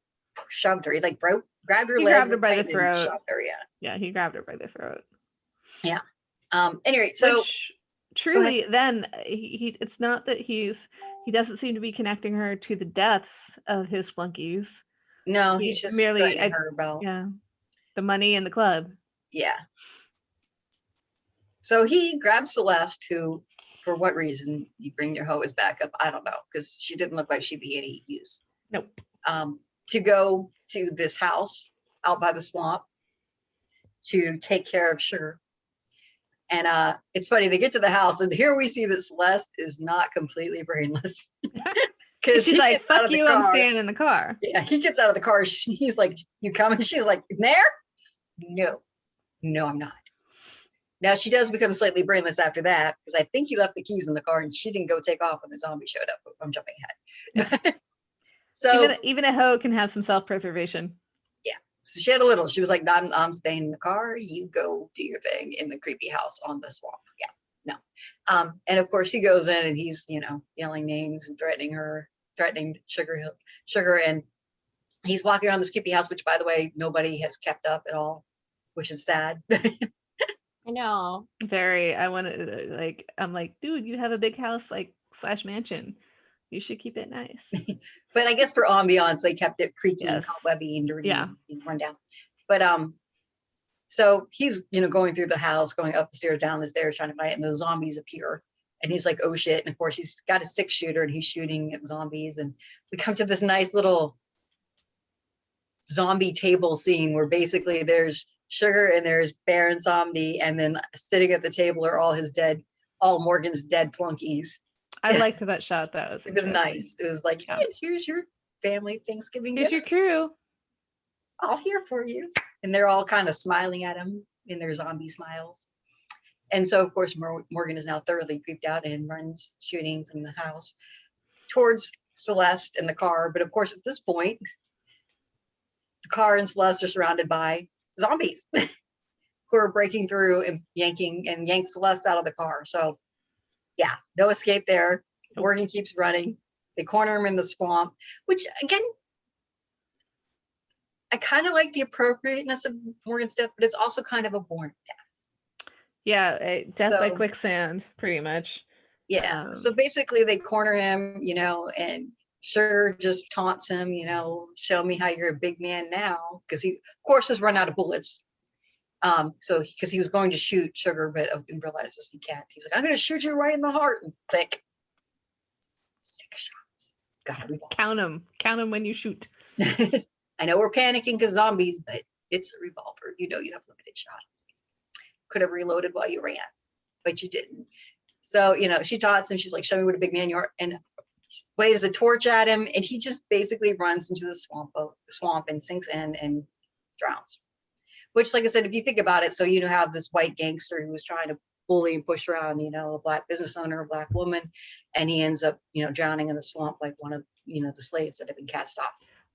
shoved her. He like grabbed her He leg, grabbed her by the tight and throat. shoved her. Yeah. Yeah, he grabbed her by the throat. Anyway, so Which truly then he it's not that he doesn't seem to be connecting her to the deaths of his flunkies. no, he he's just merely- threatening her about Yeah. The money in the club. yeah. So he grabs Celeste, who, for what reason you bring your hoe is back up, I don't know, because she didn't look like she'd be any use. Nope. To go to this house out by the swamp to take care of Sugar. And it's funny, they get to the house, and here we see that Celeste is not completely brainless. Because She's he like, gets out fuck of the you, I'm car. staying in the car. Yeah, he gets out of the car. He's like, you coming? She's like, there? No, I'm not. Now she does become slightly brainless after that, because I think he left the keys in the car and she didn't go take off when the zombie showed up. I'm jumping ahead. So Even a hoe can have some self-preservation. so she had a little. She was like, I'm staying in the car. You go do your thing in the creepy house on the swamp. Yeah, no. And of course he goes in and he's, yelling names and threatening Sugar. And he's walking around this creepy house, which, by the way, nobody has kept up at all, which is sad. I know. I'm like, dude, you have a big house, like / mansion. You should keep it nice. But I guess for ambiance, they kept it creaky and Yes. cobwebby and dirty Yeah. and run down. But so he's going through the house, going up the stairs, down the stairs, trying to find it, and the zombies appear. And he's like, oh shit. And of course he's got a 6-shooter and he's shooting at zombies. And we come to this nice little zombie table scene where basically there's Sugar and there's Baron Zombie, and then sitting at the table are all Morgan's dead flunkies. I liked that shot. That was It was interesting. nice. It was like, Yeah. hey, here's your family Thanksgiving Here's dinner. your crew. All here for you. And they're all kind of smiling at him in their zombie smiles. And so, of course, Morgan is now thoroughly creeped out and runs shooting from the house towards Celeste in the car. But of course, at this point, the car and Celeste are surrounded by zombies who are breaking through and yank Celeste out of the car. So yeah, no escape there. Morgan keeps running. They corner him in the swamp, which again, I kind of like the appropriateness of Morgan's death, but it's also kind of a boring death. Yeah, death by So- quicksand, pretty much. Yeah. So basically they corner him, and Sugar just taunts him, show me how you're a big man now. Because he, of course, has run out of bullets. So because he was going to shoot Sugar, but realizes he can't. He's like, I'm going to shoot you right in the heart. And click. 6 shots. God, we Count them when you shoot. I know we're panicking because zombies, but it's a revolver. You have limited shots. Could have reloaded while you ran, but you didn't. So, she taunts him. She's like, show me what a big man you are. And waves a torch at him. And he just basically runs into the swamp and sinks in and drowns. Which, like I said, if you think about it, so have this white gangster who was trying to bully and push around, a black business owner, a black woman, and he ends up, drowning in the swamp like one of, the slaves that have been cast off.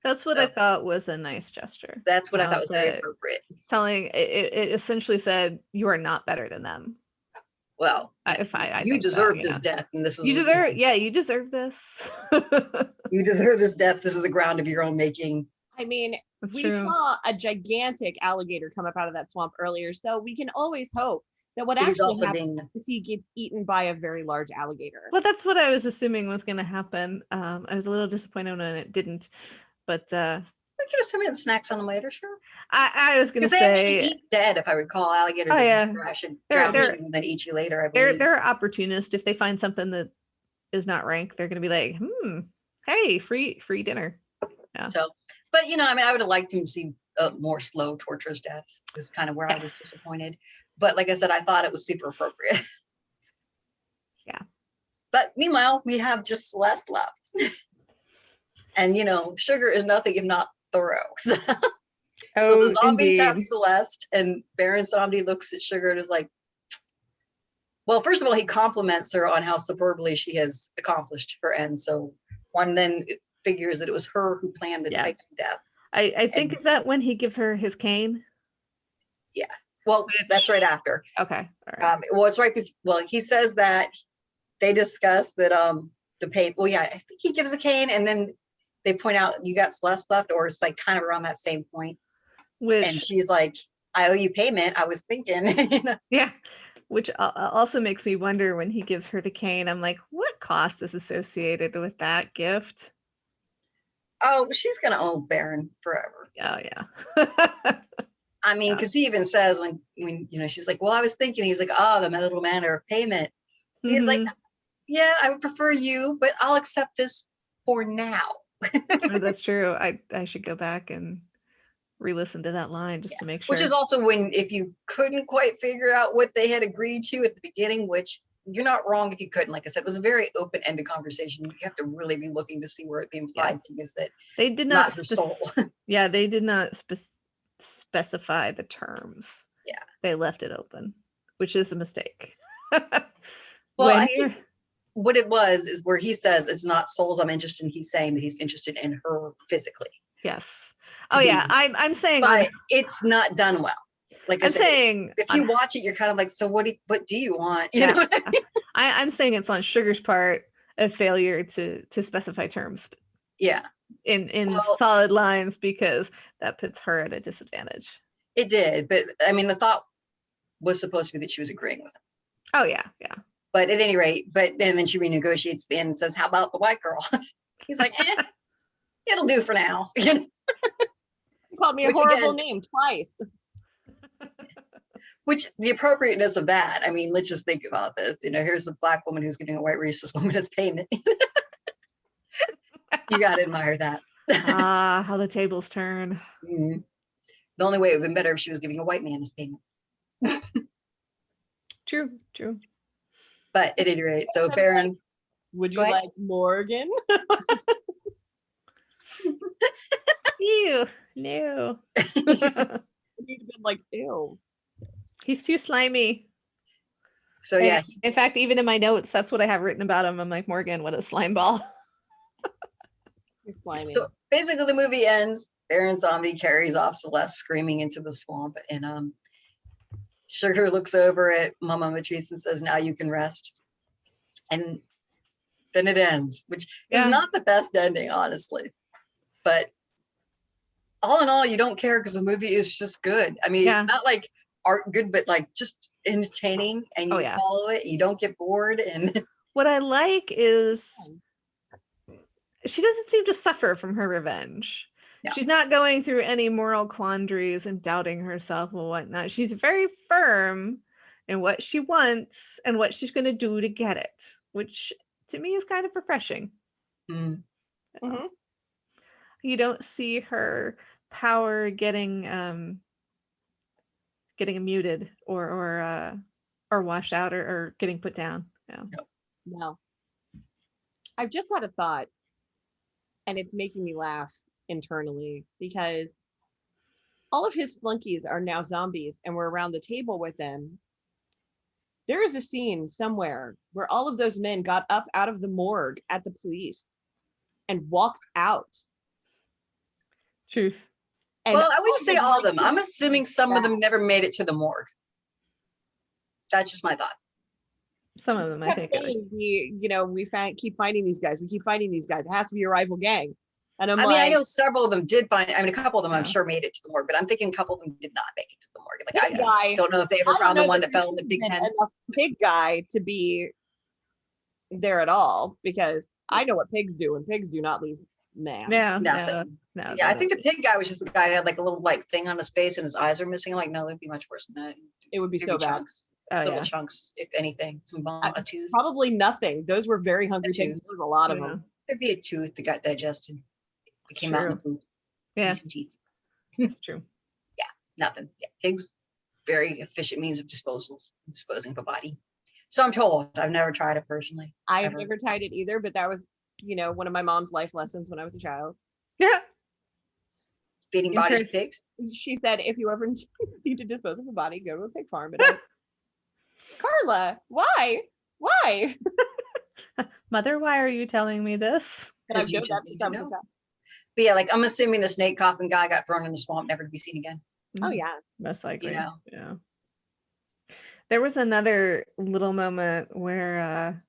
That's what I thought was a nice gesture. That's what I thought was very that appropriate. Telling it essentially said, you are not better than them. Well, I you think deserve so, this yeah. death, and this is You deserve this. you deserve this death. This is a ground of your own making. I mean, That's we true. saw a gigantic alligator come up out of that swamp earlier, so we can always hope that what But he's actually also happens being is he gets eaten by a very large alligator. Well, that's what I was assuming was going to happen. I was a little disappointed when it didn't, but we could assume it snacks on them later, sure. I was going to Because they actually say, eat dead, if I recall. Alligator Oh, doesn't yeah. drown They're- you and then eat you later, I they're believe. they're opportunists. If they find something that is not rank, they're going to be like, hey, free dinner. Yeah. So, but you know, I mean, I would have liked to see a more slow, torturous death. Is kind of where I was Yes. disappointed. But like I said, I thought it was super appropriate. Yeah. But meanwhile, we have just Celeste left, and you know, Sugar is nothing if not thorough. So the zombies have indeed. Celeste, and Baron Zombie looks at Sugar and is like, well, first of all, he compliments her on how superbly she has accomplished her end. So one then figures that it was her who planned the Yeah. Titan's death. I think And- is that when he gives her his cane? Well, Which- that's right after. Okay. All right. Well, it's right before. Well, he says that they discuss that the pain. Well, yeah, I think he gives a cane, and then they point out you got Celeste left, or it's like kind of around that same point. Which And she's like, "I owe you payment." I was thinking, you know. yeah, which also makes me wonder when he gives her the cane. I'm like, what cost is associated with that gift? Oh, she's gonna own Baron forever. Oh yeah. I mean, Yeah. because he even says when you know she's like, "Well, I was thinking." He's like, "Oh, the little manner of payment." He's like, Mhm. "Yeah, I would prefer you, but I'll accept this for now." Oh, that's true. I should go back and re-listen to that line just to make sure. Which is also when, if you couldn't quite figure out what they had agreed to at the beginning, which you're not wrong if you couldn't. Like I said, it was a very open-ended conversation. You have to really be looking to see where the implied thing is that they did it's not not her soul. Yeah, they did not specify the terms. Yeah. They left it open, which is a mistake. Well, When I you're- think what it was is where he says it's not souls I'm interested in. He's saying that he's interested in her physically. yes. to Oh yeah, be- I'm saying But it's not done well. Like I I'm said, saying if you watch it, you're kind of like, so what do you want? You Yeah. know what I mean? I'm saying it's on Sugar's part a failure to specify terms Yeah, in Well- solid lines because that puts her at a disadvantage. it did. But I mean, the thought was supposed to be that she was agreeing with him. Oh yeah, yeah. But at any rate, and then she renegotiates the end and says, "How about the white girl?" He's like, "It'll do for now." You know? You called me a Which horrible again- name twice. Which the appropriateness of that, I mean, let's just think about this. You know, here's a black woman who's getting a white racist woman as payment. You got to admire that. Ah, how the tables turn. Mhm. The only way it would have been better if she was giving a white man his payment. True. But at any rate, so Sounds Baron, Would Go you ahead. like Morgan? Ew, no. You'd have been like, ew. He's too slimy. so yeah, In fact, even in my notes, that's what I have written about him. I'm like, Morgan, what a slime ball. He's slimy. so basically the movie ends. Baron Zombie carries off Celeste screaming into the swamp, and Sugar looks over at Mama Matrice and says, "Now you can rest." And then it ends, which Yeah. is not the best ending, honestly. But all in all, you don't care because the movie is just good. I mean, Yeah. not like art good, but like just entertaining, and you Oh, yeah. follow it. You don't get bored, and What I like is she doesn't seem to suffer from her revenge. No. She's not going through any moral quandaries and doubting herself or whatnot. She's very firm in what she wants and what she's going to do to get it, which to me is kind of refreshing. Mm, Mhm. You don't see her power getting muted or washed out or getting put down. Yeah. No. I've just had a thought, and it's making me laugh internally because all of his flunkies are now zombies and we're around the table with them. There is a scene somewhere where all of those men got up out of the morgue at the police and walked out. Truth. And well, I wouldn't say all of like, them. I'm assuming some of Yeah. them never made it to the morgue. That's just my thought. Some of them, I kept think. saying, we keep finding these guys. We keep finding these guys. It has to be a rival gang. And I'm I like, mean, I know several of them did find. I mean, a couple of them, I'm Yeah. sure, made it to the morgue, but I'm thinking a couple of them did not make it to the morgue. Like Pig guy. I don't know if they ever I don't found the know one that that fell in the pig there's pen. enough pig guy to be there at all, because I know what pigs do, and pigs do not leave man. No, Nothing. no. Yeah, I think the pig guy was just the guy who had like a little like thing on his face and his eyes are missing. I'm like, no, it'd be much worse than that. It would be There'd so bad. chunks, Oh, little yeah. chunks, if anything. Some bone, a tooth. Probably nothing. Those were very hungry pigs. tooth. There was a lot of Yeah. them. There'd be a tooth that got digested. It came out in the True. poop. Yeah, Some teeth. that's true. Nothing. Yeah, pigs, very efficient means of disposing of a body. So I'm told. I've never tried it personally. I have ever. never tried it either, but that was, one of my mom's life lessons when I was a child. Yeah. Feeding bodies to pigs. She said, if you ever need to dispose of a body, go to a pig farm. And I was, Carla, why? Why? Mother, why are you telling me this? And I've Because you known just that need since to I was a know. child. But yeah, like I'm assuming the snake coffin guy got thrown in the swamp, never to be seen again. Oh yeah. Most likely. know. Yeah. There was another little moment where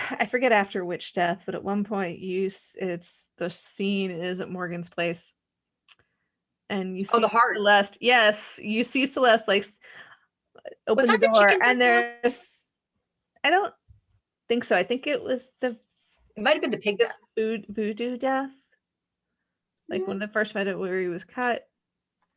I forget after which death, but at one point it's the scene is at Morgan's place. And you see the heart. Celeste. Yes, you see Celeste like open the that the door, chicken and death? I don't think so. I think it was the It might have been the pig death. voodoo death. Like when the first fight where he was cut.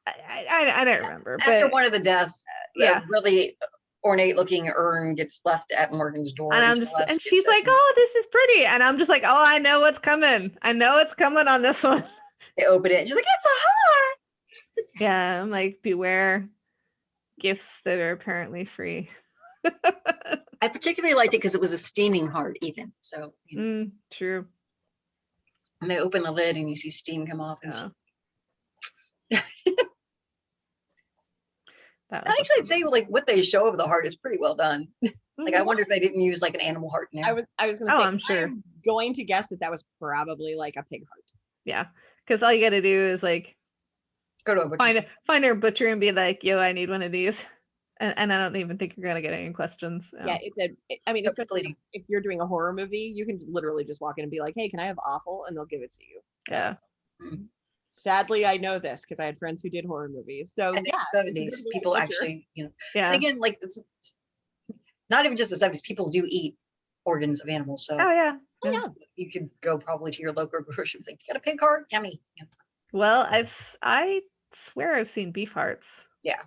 I don't remember. After But one of the deaths, yeah. a really ornate looking urn gets left at Morgan's door. And I'm just, and she's like, "Oh, this is pretty," and I'm just like, "Oh, I know what's coming. I know it's coming on this one." They open it. And she's like, "It's a heart." Yeah, I'm like, beware gifts that are apparently free. I particularly liked it because it was a steaming heart, even. So, True. and they open the lid and you see steam come off. And I'd say like what they show of the heart is pretty well done. Like I wonder if they didn't use like an animal heart in there. I was going to say, I'm sure. I'm going to guess that was probably like a pig heart. Yeah, because all you got to do is like go to a butcher. Find a butcher and be like, "Yo, I need one of these," and I don't even think you're gonna get any questions. Yeah, especially if you're doing a horror movie, you can literally just walk in and be like, "Hey, can I have offal?" and they'll give it to you. So, yeah. Sadly, I know this because I had friends who did horror movies. So in the 70s, people actually, Yeah. And again, like it's not even just the 70s. People do eat organs of animals. So Oh yeah. you could go probably to your local grocery and think, "You got a pig heart? Yummy." Yeah. Well, I swear I've seen beef hearts. Yeah.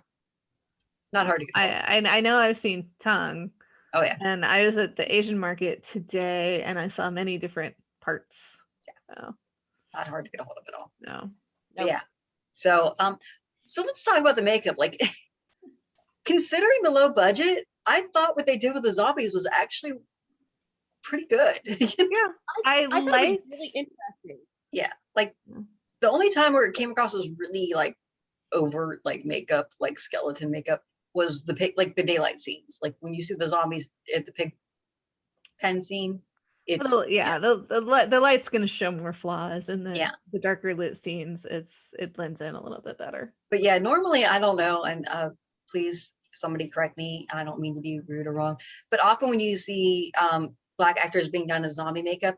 Not hard to get. I know I've seen tongue. Oh yeah. And I was at the Asian market today and I saw many different parts. Yeah. So, Not hard to get a hold of at all. no. Yeah. So so let's talk about the makeup. Like considering the low budget, I thought what they did with the zombies was actually pretty good. Yeah. I thought it liked was really interesting. Yeah. Like the only time where it came across was really like overt like makeup, like skeleton makeup, was the pig, like the daylight scenes. Like when you see the zombies at the pig pen scene, it's the light's gonna show more flaws and the darker lit scenes it blends in a little bit better. But yeah, normally I don't know, and please somebody correct me. I don't mean to be rude or wrong, but often when you see Black actors being done as zombie makeup,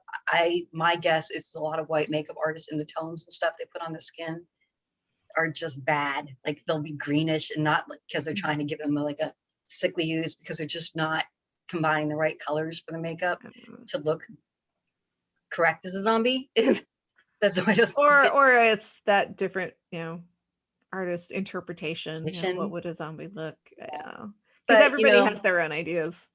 my guess is a lot of white makeup artists, and the tones and stuff they put on the skin are just bad. Like they'll be greenish, and not because they're trying to give them like a sickly hues, because they're just not combining the right colors for the makeup to look correct as a zombie. That's the way to or it's that different, artist interpretation. What would a zombie look? Yeah. Because everybody has their own ideas.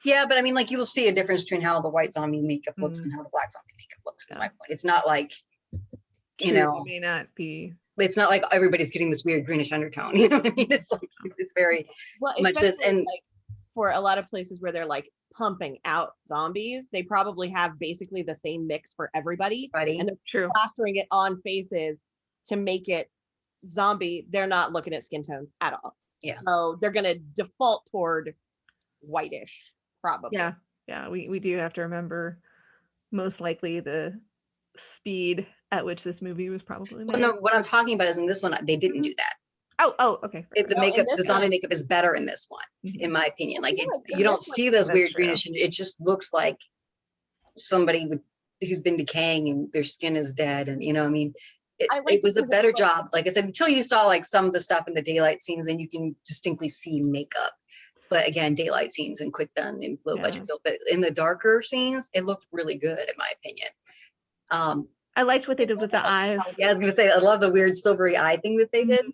Yeah, but I mean, like you will see a difference between how the white zombie makeup looks and how the black zombie makeup looks. Is my point. It's not like It may not be. It's not like everybody's getting this weird greenish undertone. You know what I mean? It's like it's very much this, and like for a lot of places where they're like pumping out zombies, they probably have basically the same mix for everybody, and they're plastering it on faces to make it zombie. They're not looking at skin tones at all. Yeah. So they're gonna default toward whitish, probably. Yeah. We do have to remember most likely the speed at which this movie was probably made. Well, no, what I'm talking about is in this one they didn't do that. Oh, okay. The makeup, the zombie makeup is better in this one, in my opinion. Like you don't see those weird greenish, and it just looks like somebody who's been decaying and their skin is dead, and you know what I mean. It was a better job. Like I said, until you saw like some of the stuff in the daylight scenes, and you can distinctly see makeup. But again, daylight scenes and quick done and low budget film. But in the darker scenes, it looked really good, in my opinion. I liked what they did with the eyes. Yeah, I was gonna say, I love the weird silvery eye thing that they did.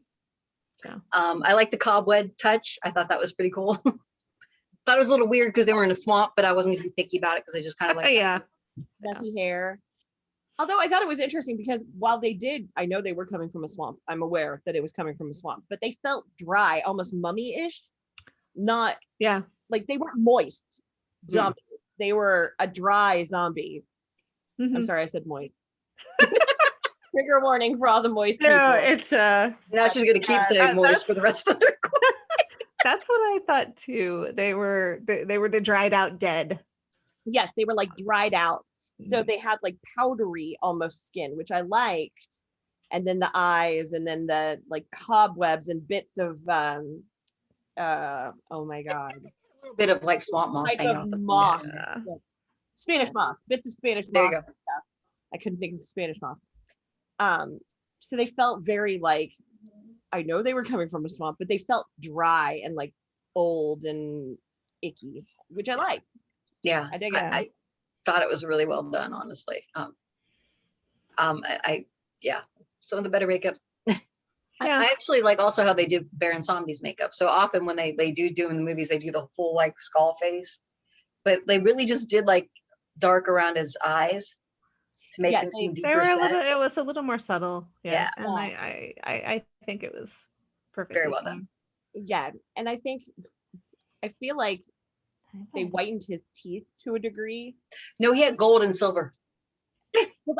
Yeah. I like the cobweb touch. I thought that was pretty cool. Thought it was a little weird because they were in a swamp, but I wasn't even picky about it because I just kind of like messy hair. Although I thought it was interesting because while they did, I know they were coming from a swamp. I'm aware that it was coming from a swamp, but they felt dry, almost mummy-ish. Not like they weren't moist zombies. They were a dry zombie. I'm sorry, I said moist. Trigger warning for all the moist people. No, it's now she's gonna keep saying moist for the rest of the recording. That's what I thought too. They were the dried out dead. Yes, they were like dried out. So they had like powdery almost skin, which I liked. And then the eyes, and then the like cobwebs and bits of oh my god. A little bit of like swamp moss hanging off the moss. Yeah. Spanish moss, bits of Spanish moss. There you go. Stuff. I couldn't think of Spanish moss. So they felt very like, I know they were coming from a swamp, but they felt dry and like old and icky, which I liked. Yeah, I dig it. I thought it was really well done, honestly. Some of the better makeup. I actually like also how they did Baron Samdi's makeup. So often when they do in the movies, they do the full like skull face, but they really just did like dark around his eyes to make them seem deeper set. It was a little more subtle. Yeah. And I think it was perfect. Very well done. Yeah. And I feel like they whitened his teeth to a degree. No, he had gold and silver.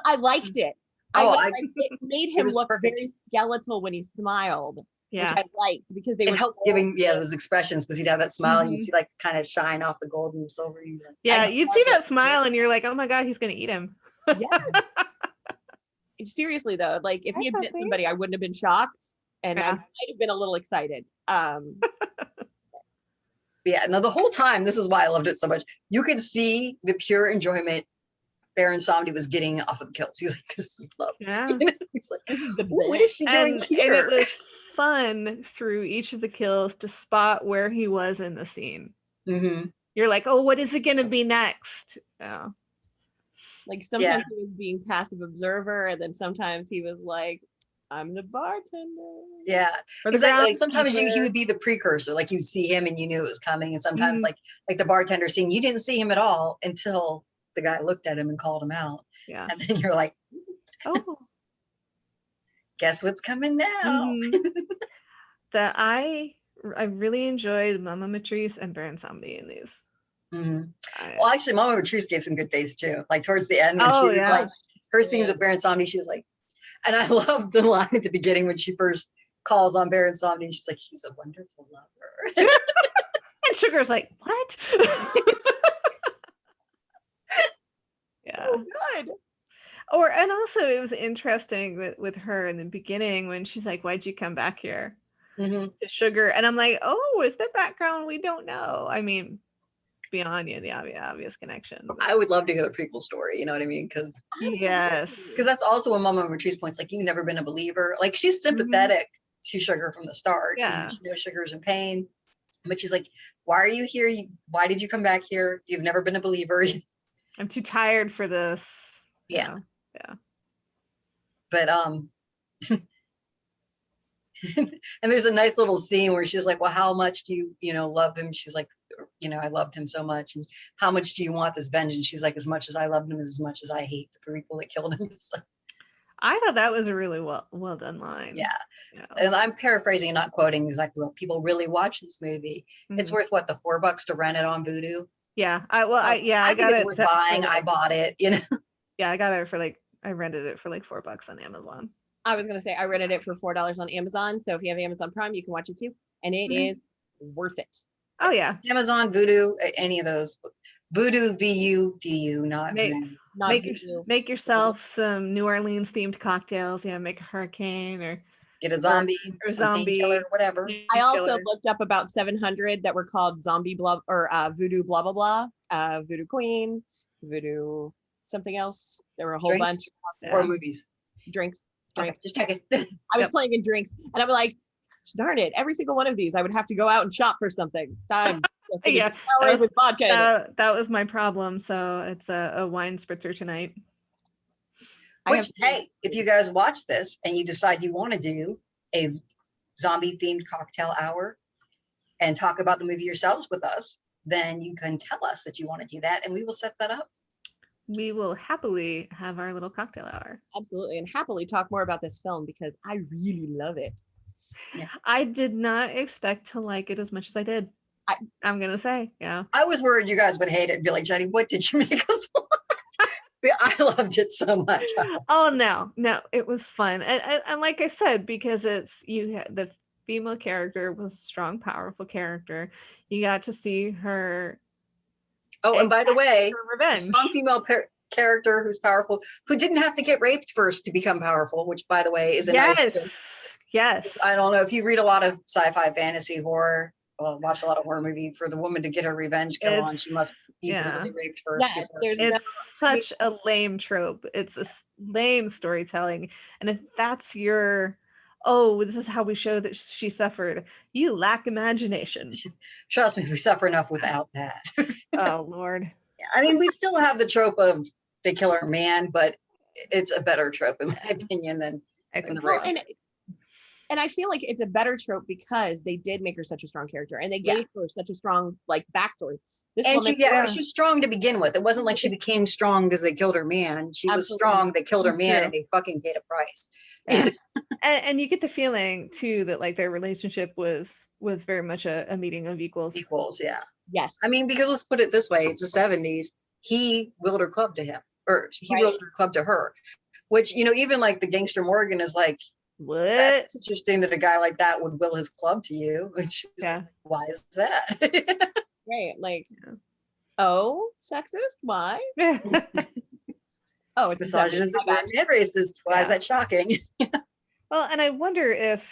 I liked it. It made him look perfect. very skeletal when he smiled. Yeah. Which I liked because they it were helped giving those expressions, because he'd have that smile and you see like kind of shine off the gold and the silver. You'd see that smile and you're like, oh my god, he's gonna eat him. Yeah. Seriously though, like if he had bit somebody, I wouldn't have been shocked, and I might have been a little excited. Yeah, no, the whole time, this is why I loved it so much. You could see the pure enjoyment Baron Samdi was getting off of the kills. He's like, this is love. Yeah. He's like, what is she doing here? And it was fun through each of the kills to spot where he was in the scene. Mm-hmm. You're like, oh, what is it going to be next? Yeah. Like sometimes he was being passive observer, and then sometimes he was like, I'm the bartender. Yeah. Exactly. Like sometimes he would be the precursor. Like you'd see him and you knew it was coming. And sometimes like the bartender scene, you didn't see him at all until the guy looked at him and called him out. Yeah. And then you're like, oh, guess what's coming now? I really enjoyed Mama Matrice and Baron Samdi in these. Mm-hmm. Well, actually, Mama Matrice gave some good face too. Like towards the end, when she was like, first things with Baron Samdi, she was like, and I love the line at the beginning when she first calls on Baron Samdi. She's like, he's a wonderful lover. And Sugar's like, what? Yeah. Oh, good. And also it was interesting with her in the beginning when she's like, why'd you come back here to Sugar? And I'm like, oh, is there background we don't know? I mean, beyond the obvious connection. I would love to hear the prequel story, you know what I mean? Because that's also when Mama Matrice points, like, you've never been a believer. Like, she's sympathetic to Sugar from the start. Yeah. She knows Sugar's in pain, but she's like, why are you here? Why did you come back here? You've never been a believer. I'm too tired for this. Yeah. Yeah. But and there's a nice little scene where she's like, well, how much do you love him? She's like, I loved him so much. And how much do you want this vengeance? She's like, as much as I loved him, as much as I hate the people that killed him. So, I thought that was a really well done line. Yeah. And I'm paraphrasing and not quoting exactly what people really watch this movie. It's worth what, the $4 to rent it on Voodoo? Yeah. I got think it's it worth buying. I bought it, Yeah, I got it for I rented it for like $4 on Amazon. I was gonna say I rented it for $4 on Amazon. So if you have Amazon Prime, you can watch it too, and it is worth it. Oh yeah, Amazon, Voodoo, any of those. Voodoo, VUDU, not Voodoo. Make yourself some New Orleans themed cocktails. Yeah, make a hurricane or get a zombie or zombie killer, whatever. I also looked up about 700 that were called zombie blah or voodoo blah blah blah, voodoo queen, voodoo something else. There were a whole bunch. Or movies. Drinks. Okay, just check it. I was playing in drinks, and I'm like, darn it! Every single one of these, I would have to go out and shop for something. Time. Yeah, With vodka. That was my problem. So it's a wine spritzer tonight. Which, hey, if you guys watch this and you decide you want to do a zombie themed cocktail hour and talk about the movie yourselves with us, then you can tell us that you want to do that and we will set that up. We will happily have our little cocktail hour. Absolutely. And happily talk more about this film because I really love it. Yeah. I did not expect to like it as much as I did. I'm going to say, yeah. I was worried you guys would hate it and be like, Jenny, what did you make us watch? I loved it so much. Oh, no, it was fun. And like I said, because the female character was a strong, powerful character. You got to see her. Oh, and by the way, revenge. Strong female character who's powerful, who didn't have to get raped first to become powerful, which, by the way, is a nice twist. Yes. I don't know if you read a lot of sci-fi, fantasy, horror. Well, watch a lot of horror movies. For the woman to get her revenge kill on, she must be brutally raped first. Yeah, it's such a lame trope. It's a lame storytelling. And if that's your, this is how we show that she suffered, you lack imagination. Trust me, we suffer enough without that. Oh, Lord. Yeah, I mean, we still have the trope of they kill her man, but it's a better trope, in my opinion, than the rape. And I feel like it's a better trope because they did make her such a strong character and they gave her such a strong backstory. She was strong to begin with. It wasn't like she became strong because they killed her man. She was strong, they killed her man, and they fucking paid a price. Yeah. and you get the feeling too that their relationship was very much a meeting of equals. Equals, yeah. Yes. I mean, because let's put it this way, it's the 70s. He willed her club to him, or he willed her club to her. Which, even the Gangster Morgan is like, what? That's interesting that a guy like that would will his club to you. Which why is that? Right. Sexist? Why? Oh, it's misogynist and racist. Why is that shocking? Well, and I wonder if,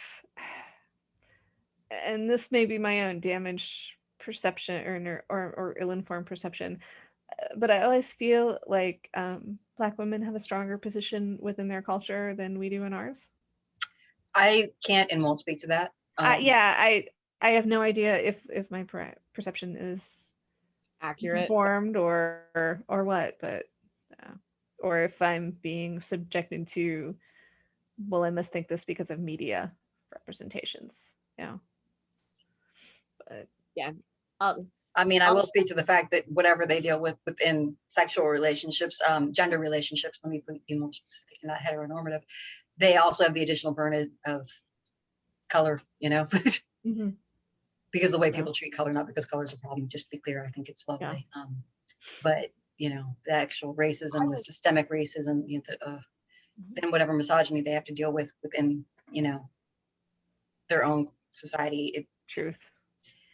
and this may be my own damaged perception or ill-informed perception, but I always feel like Black women have a stronger position within their culture than we do in ours. I can't and won't speak to that. I have no idea if my perception is accurate, informed, or what, but or if I'm being subjected to, well, I must think this because of media representations. Yeah. But yeah. I mean, I will speak to the fact that whatever they deal with within sexual relationships, gender relationships, let me be more specific, not heteronormative, they also have the additional burden of color, mm-hmm. Because the way people treat color, not because color is a problem, just to be clear, I think it's lovely. Yeah. But, the actual racism, the systemic racism, and whatever misogyny they have to deal with within, their own society. Truth.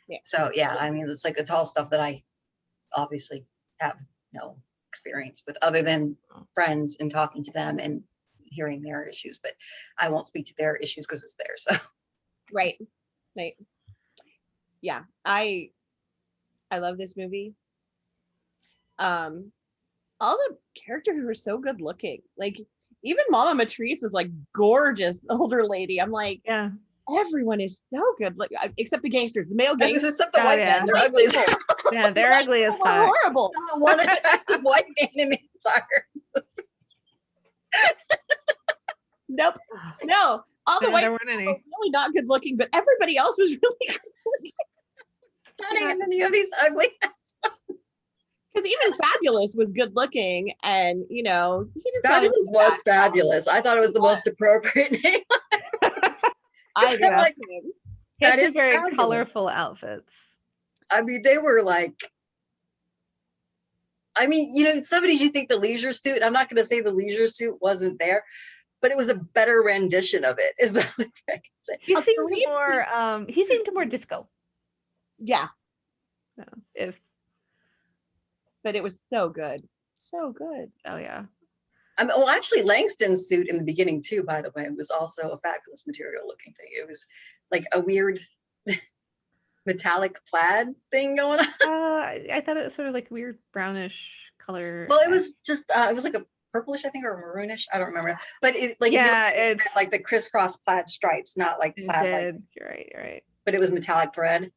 Yeah. So, yeah, I mean, it's all stuff that I obviously have no experience with other than friends and talking to them and hearing their issues, but I won't speak to their issues because it's theirs. So. Right. Yeah, I love this movie. All the characters were so good looking. Even Mama Matrice was gorgeous older lady. I'm like, yeah, everyone is so good. Except the gangsters, the male gangsters. Except the white men. They're ugly. Yeah, they're ugly as fuck. Horrible. Not one attractive white man in the entire movie. Nope. No. All the white there weren't any. were really not good looking, but everybody else was really good looking. Stunning, and then you have these ugly because even Fabulous was good looking, and he just Fabulous was fabulous. I thought it was the most appropriate name. I like, he had very fabulous. Colorful outfits. I mean, they were in the 70s, you think the leisure suit, I'm not going to say the leisure suit wasn't there, but it was a better rendition of it, is the only thing I can say. He seemed more disco. Yeah. No, but it was so good. So good. Oh, yeah. Actually, Langston's suit in the beginning, too, by the way, was also a fabulous material looking thing. It was a weird metallic plaid thing going on. I thought it was sort of weird brownish color. Well, it was just, it was a purplish, I think, or maroonish. I don't remember. But it like Yeah, it it's like the crisscross plaid stripes, not like it plaid like, did. You're right. You're right. but it was metallic thread.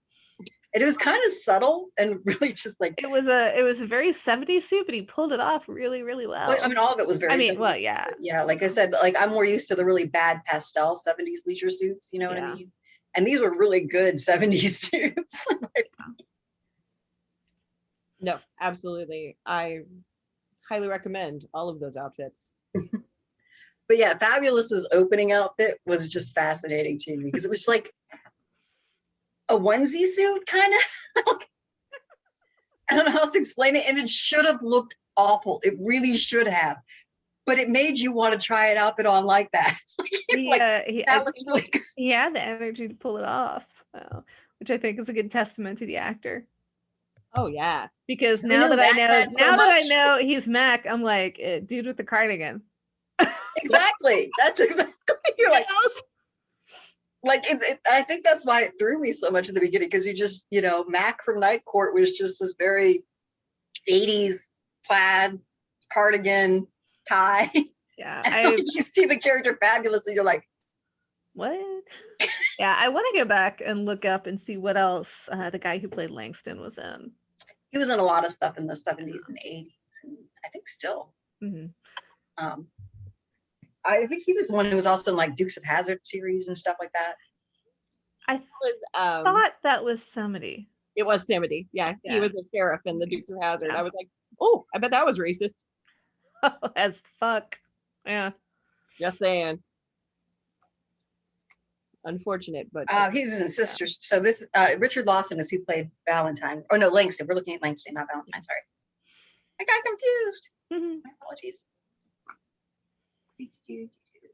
And it was kind of subtle and really just like It was a very 70s suit, but he pulled it off really, really well. I mean, all of it was very. I mean, 70s, well, yeah. but yeah, like I said, like I'm more used to the really bad pastel 70s leisure suits. You know what I Yeah. mean? And these were really good 70s suits. No, absolutely. I highly recommend all of those outfits. But yeah, Fabulous's opening outfit was just fascinating to me because it was like a onesie suit, kind of. I don't know how else to explain it, and it should have looked awful. It really should have, but it made you want to try an outfit on like that. That looks really good. He had the energy to pull it off, which I think is a good testament to the actor. Oh yeah, because We now know that I Mac know had so now that I much. know he's Mac, I'm like, dude with the cardigan. Exactly. That's exactly. You're like I think that's why it threw me so much in the beginning, because you just, Mac from Night Court was just this very 80s plaid cardigan tie. Yeah, you see the character Fabulous and you're like, what? Yeah, I want to go back and look up and see what else the guy who played Langston was in. He was in a lot of stuff in the 70s and 80s, and I think still. Mm-hmm. I think he was the one who was also in like Dukes of Hazzard series and stuff like that. I thought that was somebody. It was Samedi. Yeah, he was the sheriff in the Dukes of Hazzard. I was like, oh, I bet that was racist. As fuck. Yeah. Just saying. Unfortunate, but he was in Sisters. So this Richard Lawson is who played Valentine. Oh no, Langston. We're looking at Langston, not Valentine. Sorry, I got confused. Mm-hmm. My apologies.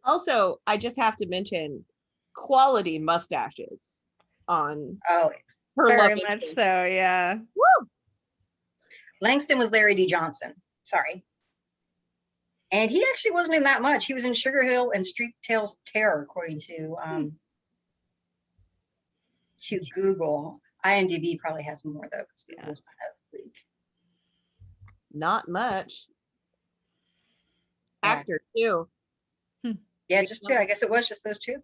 Also, I just have to mention quality mustaches on her very much so. Yeah. Woo! Langston was Larry D. Johnson. Sorry. And he actually wasn't in that much. He was in Sugar Hill and Street Tales Terror, according to Google. IMDb probably has more though, because Google's kind of weak. Not much. Actor too. Yeah, just two. I guess it was just those two.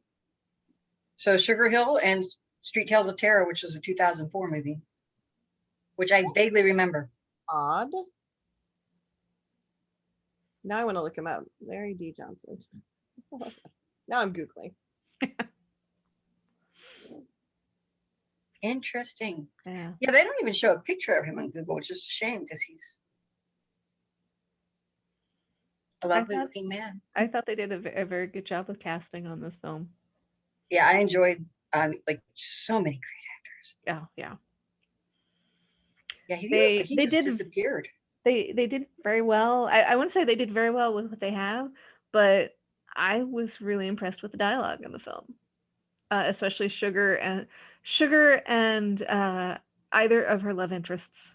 So Sugar Hill and Street Tales of Terror, which was a 2004 movie, which I vaguely remember. Odd. Now I want to look him up. Larry D. Johnson. Now I'm Googling. Interesting. Yeah, they don't even show a picture of him on Google, which is a shame because he's a lovely looking man. I thought they did a very good job of casting on this film. Yeah, I enjoyed like so many great actors. Yeah. Yeah, he just disappeared. They did very well. I wouldn't say they did very well with what they have, but I was really impressed with the dialogue in the film, especially Sugar and either of her love interests.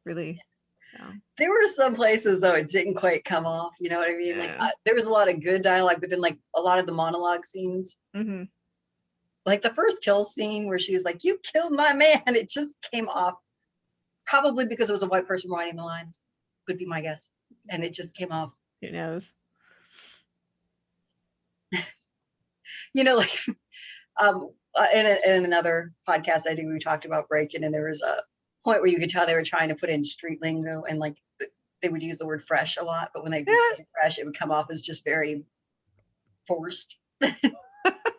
Really. There were some places though it didn't quite come off. You know what I mean? Yeah. Like there was a lot of good dialogue, but then like a lot of the monologue scenes. Mm-hmm. Like the first kill scene where she was like, "You killed my man," it just came off. Probably because it was a white person writing the lines, would be my guess, and it just came off. Who knows? Like in another podcast I do, we talked about breaking, and there was a point where you could tell they were trying to put in street lingo, and like they would use the word fresh a lot, but when they would say fresh, it would come off as just very forced.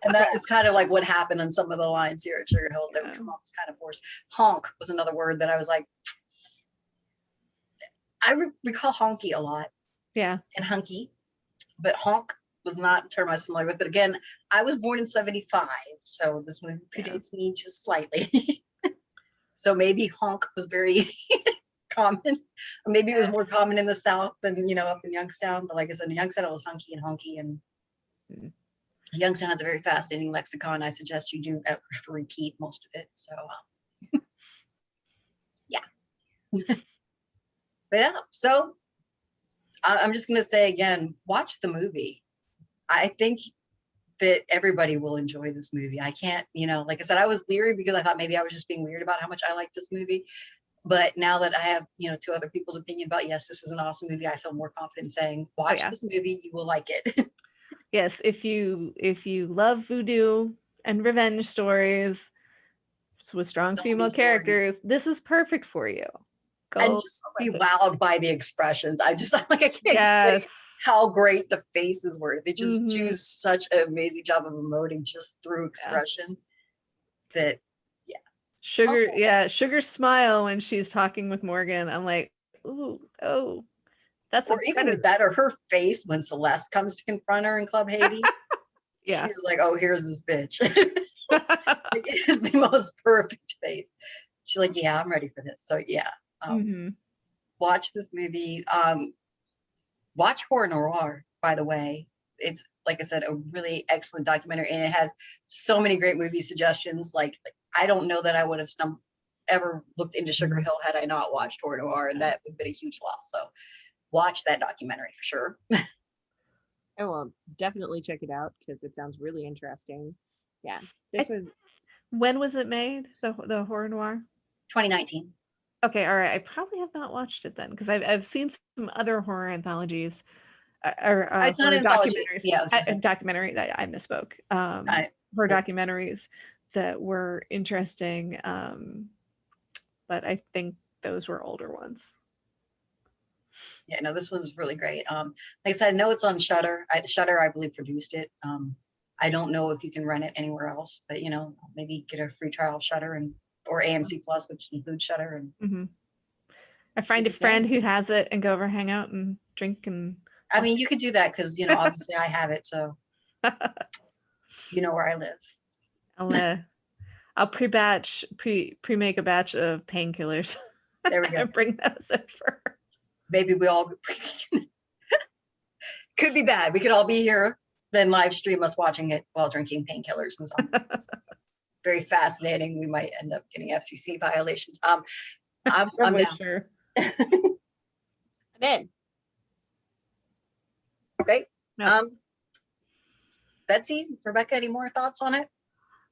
And that is kind of like what happened on some of the lines here at Sugar Hills. They would come off as kind of forced. Honk was another word that I was like, I recall honky a lot. Yeah. And hunky, but honk was not a term I was familiar with. But again, I was born in 75, so this movie predates me just slightly. So maybe honk was very common. Or maybe it was more common in the South than, up in Youngstown. But like I said, in Youngstown, it was hunky and honky. And Youngstown has a very fascinating lexicon. I suggest you do repeat most of it. So, yeah. But yeah, so I'm just going to say again, watch the movie. I think that everybody will enjoy this movie. I can't, like I said, I was leery because I thought maybe I was just being weird about how much I like this movie. But now that I have, two other people's opinion about, yes, this is an awesome movie, I feel more confident saying, watch this movie, you will like it. Yes, if you love voodoo and revenge stories with strong female characters, this is perfect for you. And just be wowed by the expressions. I'm like, I can't explain how great the faces were. They just do such an amazing job of emoting just through expression. That Sugar's smile when she's talking with Morgan, I'm like, ooh, oh, that's even better, her face when Celeste comes to confront her in Club Haiti. She's like, oh, here's this bitch. It is the most perfect face. She's like, yeah, I'm ready for this. So watch this movie. Watch Horror Noir, by the way. It's, like I said, a really excellent documentary, and it has so many great movie suggestions. Like I don't know that I would have ever looked into Sugar Hill had I not watched Horror Noir, and that would have been a huge loss. So watch that documentary for sure. I will definitely check it out because it sounds really interesting. Yeah. When was it made? The Horror Noir? 2019. Okay, all right. I probably have not watched it then because I've seen some other horror anthologies or it's not an anthology. Documentary that I misspoke. Horror documentaries that were interesting, but I think those were older ones. Yeah, no, this one's really great. Like I said, I know it's on Shudder. Shudder, I believe, produced it. I don't know if you can rent it anywhere else, but maybe get a free trial of Shudder or AMC Plus, which includes Shudder. And I find a friend who has it and go over, hang out and drink. And I mean, you could do that because obviously I have it, so you know where I live. I'll pre-make a batch of painkillers. There we go. Bring those in for her. Maybe we all could be bad. We could all be here, then live stream us watching it while drinking painkillers and zombies. Very fascinating. We might end up getting FCC violations. I'm down. Sure. I'm in. Great. No. Betsy, Rebecca, any more thoughts on it?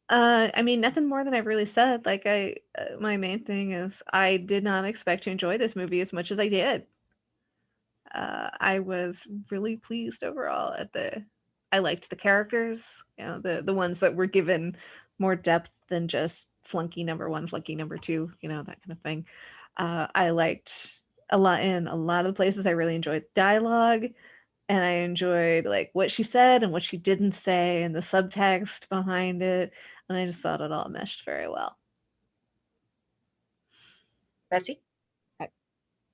I mean, nothing more than I've really said. Like my main thing is I did not expect to enjoy this movie as much as I did. I was really pleased overall I liked the characters, the ones that were given more depth than just flunky number 1, flunky number 2, that kind of thing. I liked in a lot of the places. I really enjoyed dialogue, and I enjoyed like what she said and what she didn't say and the subtext behind it. And I just thought it all meshed very well. Betsy?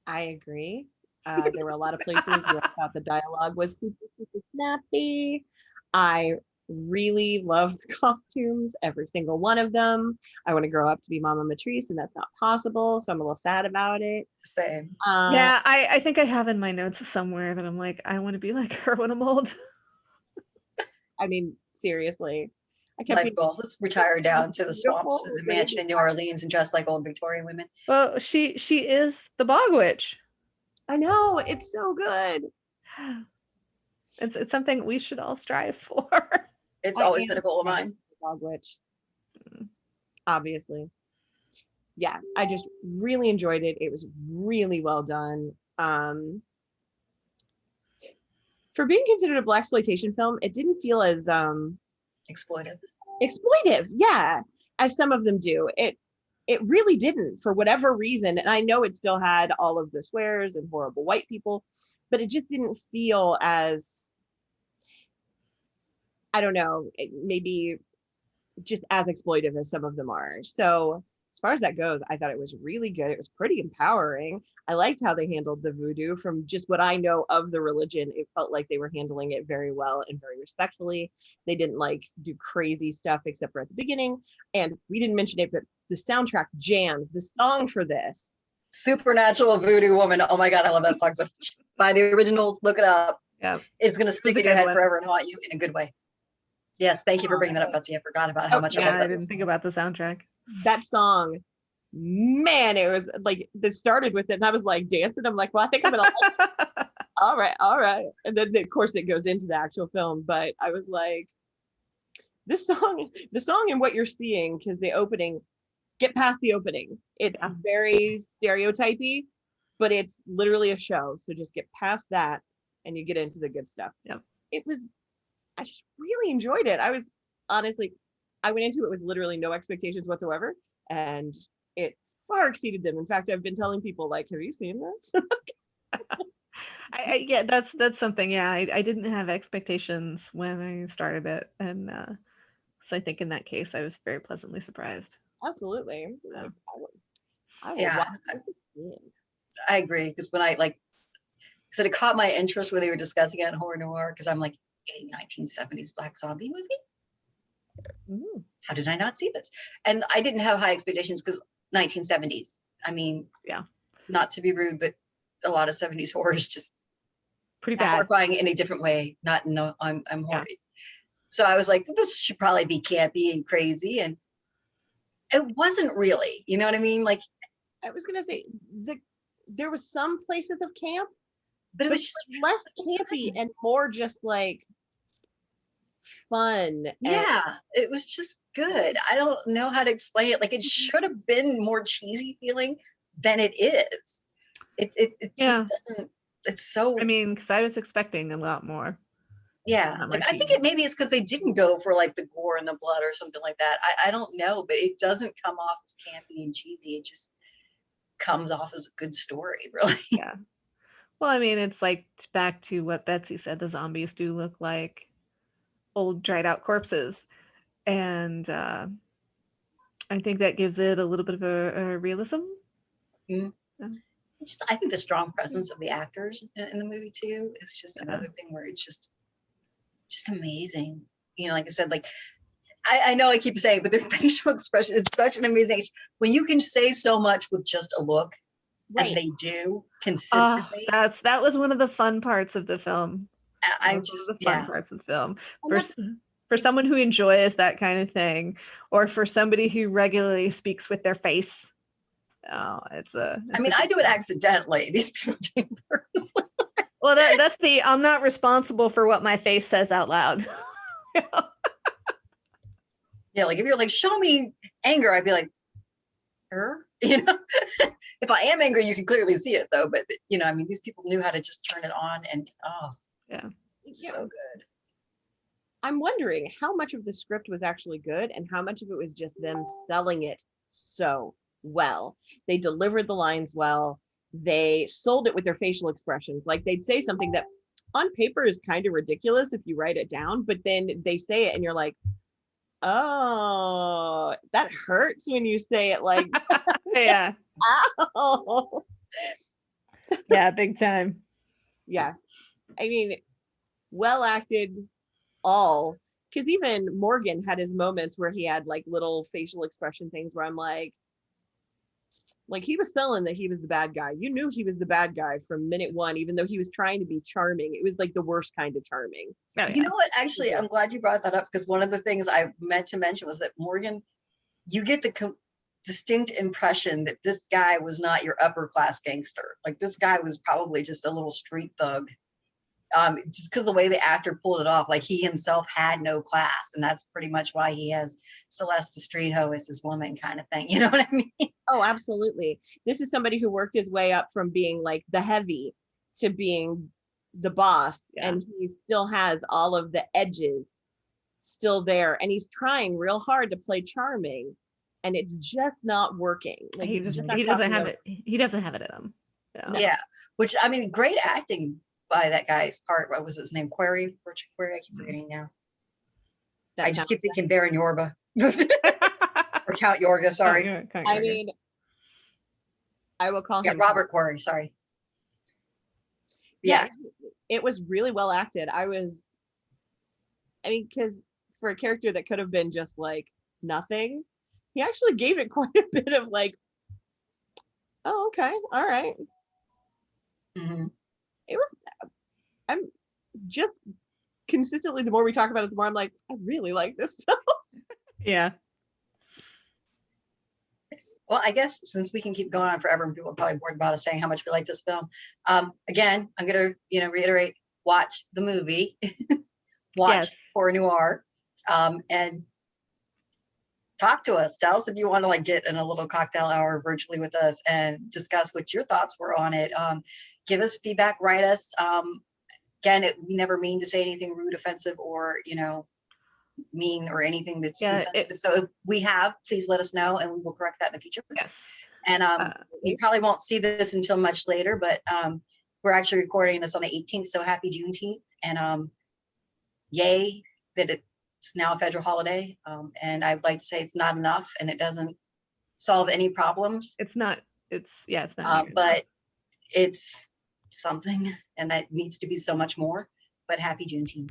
I agree. There were a lot of places where I thought the dialogue was super, super snappy. I really loved the costumes, every single one of them. I want to grow up to be Mama Matrice, and that's not possible, so I'm a little sad about it. Same. Yeah, I think I have in my notes somewhere that I'm like, I want to be like her when I'm old. I mean, seriously. Life goals. Let's retire down to the swamps and the mansion in New Orleans and dress like old Victorian women. Well, she is the Bog Witch. I know, it's so good. It's something we should all strive for. It's always been a goal of mine. Dog Witch. Obviously. Yeah, I just really enjoyed it. It was really well done. For being considered a blaxploitation film, it didn't feel as exploitive, yeah, as some of them do. It really didn't, for whatever reason. And I know it still had all of the swears and horrible white people, but it just didn't feel as, I don't know, maybe just as exploitive as some of them are. So as far as that goes, I thought it was really good. It was pretty empowering. I liked how they handled the voodoo. From just what I know of the religion, it felt like they were handling it very well and very respectfully. They didn't like do crazy stuff except for at the beginning. And we didn't mention it, but the soundtrack jams, the song for this. Supernatural Voodoo Woman. Oh my God, I love that song so much. By the Originals, look it up. Yeah, it's going to stick in your head forever and haunt you in a good way. Yes, thank you for bringing that up, Betsy. I forgot about how much I love that. I didn't think about the soundtrack. That song, man, it was like, this started with it and I was like dancing. I'm like, well, I think I'm gonna like it. all right, and then of course it goes into the actual film, but I was like, the song and what you're seeing, because the opening, get past the opening. It's very stereotypy, but it's literally a show. So just get past that and you get into the good stuff. Yep. I just really enjoyed it. I went into it with literally no expectations whatsoever, and it far exceeded them. In fact, I've been telling people, like, have you seen this? Yeah, that's something. Yeah, I didn't have expectations when I started it, and so I think in that case, I was very pleasantly surprised. Absolutely. Yeah. I will Yeah, watch this again. I agree, because when I so it caught my interest when they were discussing it in horror noir, because I'm like, a 1970s black zombie movie? How did I not see this? And I didn't have high expectations because 1970s. I mean, yeah, not to be rude, but a lot of 70s horror is just pretty bad. horrifying in a different way. Not in the I'm horrified. So I was like, this should probably be campy and crazy, and it wasn't really. You know what I mean? Like, I was gonna say there was some places of camp, but it was just less campy and more just like fun. Yeah, it was just good. I don't know how to explain it. Like, it should have been more cheesy feeling than it is. It just doesn't. It's so. I mean, because I was expecting a lot more. Yeah, like, I think maybe it's because they didn't go for like the gore and the blood or something like that. I don't know, but it doesn't come off as campy and cheesy. It just comes off as a good story, really. Yeah. Well, I mean, it's like back to what Betsy said. The zombies do look like old, dried out corpses, and I think that gives it a little bit of a realism. Mm-hmm. Yeah. I think the strong presence of the actors in the movie too is just another thing where it's just amazing. You know, like I said, like I know I keep saying, but their facial expression is such an amazing. When you can say so much with just a look, and they do consistently. That was one of the fun parts of the film. Parts of the film. For someone who enjoys that kind of thing, or for somebody who regularly speaks with their face. I mean, I do it accidentally. These people do it purposely. Well, that's I'm not responsible for what my face says out loud. Yeah, like if you're like, show me anger, I'd be like, her? You know, if I am angry, you can clearly see it though. But you know, I mean, these people knew how to just turn it on, and so good. I'm wondering how much of the script was actually good and how much of it was just them selling it so well. They delivered the lines well. They sold it with their facial expressions. Like, they'd say something that on paper is kind of ridiculous if you write it down, but then they say it and you're like, oh, that hurts when you say it like yeah. Ow. Yeah, big time. Yeah. I mean, well acted all, because even Morgan had his moments where he had like little facial expression things where I'm like he was selling that he was the bad guy. You knew he was the bad guy from minute one, even though he was trying to be charming. It was like the worst kind of charming. You know what? Actually, I'm glad you brought that up, because one of the things I meant to mention was that Morgan, you get the distinct impression that this guy was not your upper class gangster. Like, this guy was probably just a little street thug. Just because the way the actor pulled it off, like he himself had no class, and that's pretty much why he has Celeste the street hoe as his woman, kind of thing. You know what I mean? Oh, absolutely. This is somebody who worked his way up from being like the heavy to being the boss, and he still has all of the edges still there, and he's trying real hard to play charming, and it's just not working. Like, he doesn't have it. He doesn't have it in him. Yeah, which, I mean, great acting by that guy's part. What was his name? Richard Query. I keep forgetting now. I just keep thinking Baron Yorba or Count Yorga. Sorry. I mean, I will call him Robert Query. Sorry. Yeah, it was really well acted. Because for a character that could have been just like nothing, he actually gave it quite a bit of like, oh, okay, all right. Mm-hmm. I'm just consistently, the more we talk about it, the more I'm like, I really like this film. Yeah. Well, I guess since we can keep going on forever and people are probably bored about us saying how much we like this film, again, I'm going to, reiterate, watch the movie, watch Horror Noir, and talk to us. Tell us if you want to like get in a little cocktail hour virtually with us and discuss what your thoughts were on it. Give us feedback, write us. Again, we never mean to say anything rude, offensive, or mean or anything that's insensitive. So if we have, please let us know and we will correct that in the future. Yes. And you probably won't see this until much later, but we're actually recording this on the 18th. So happy Juneteenth, and yay that it's now a federal holiday. And I'd like to say it's not enough, and it doesn't solve any problems. It's not. It's not. But it's something, and that needs to be so much more. But happy Juneteenth.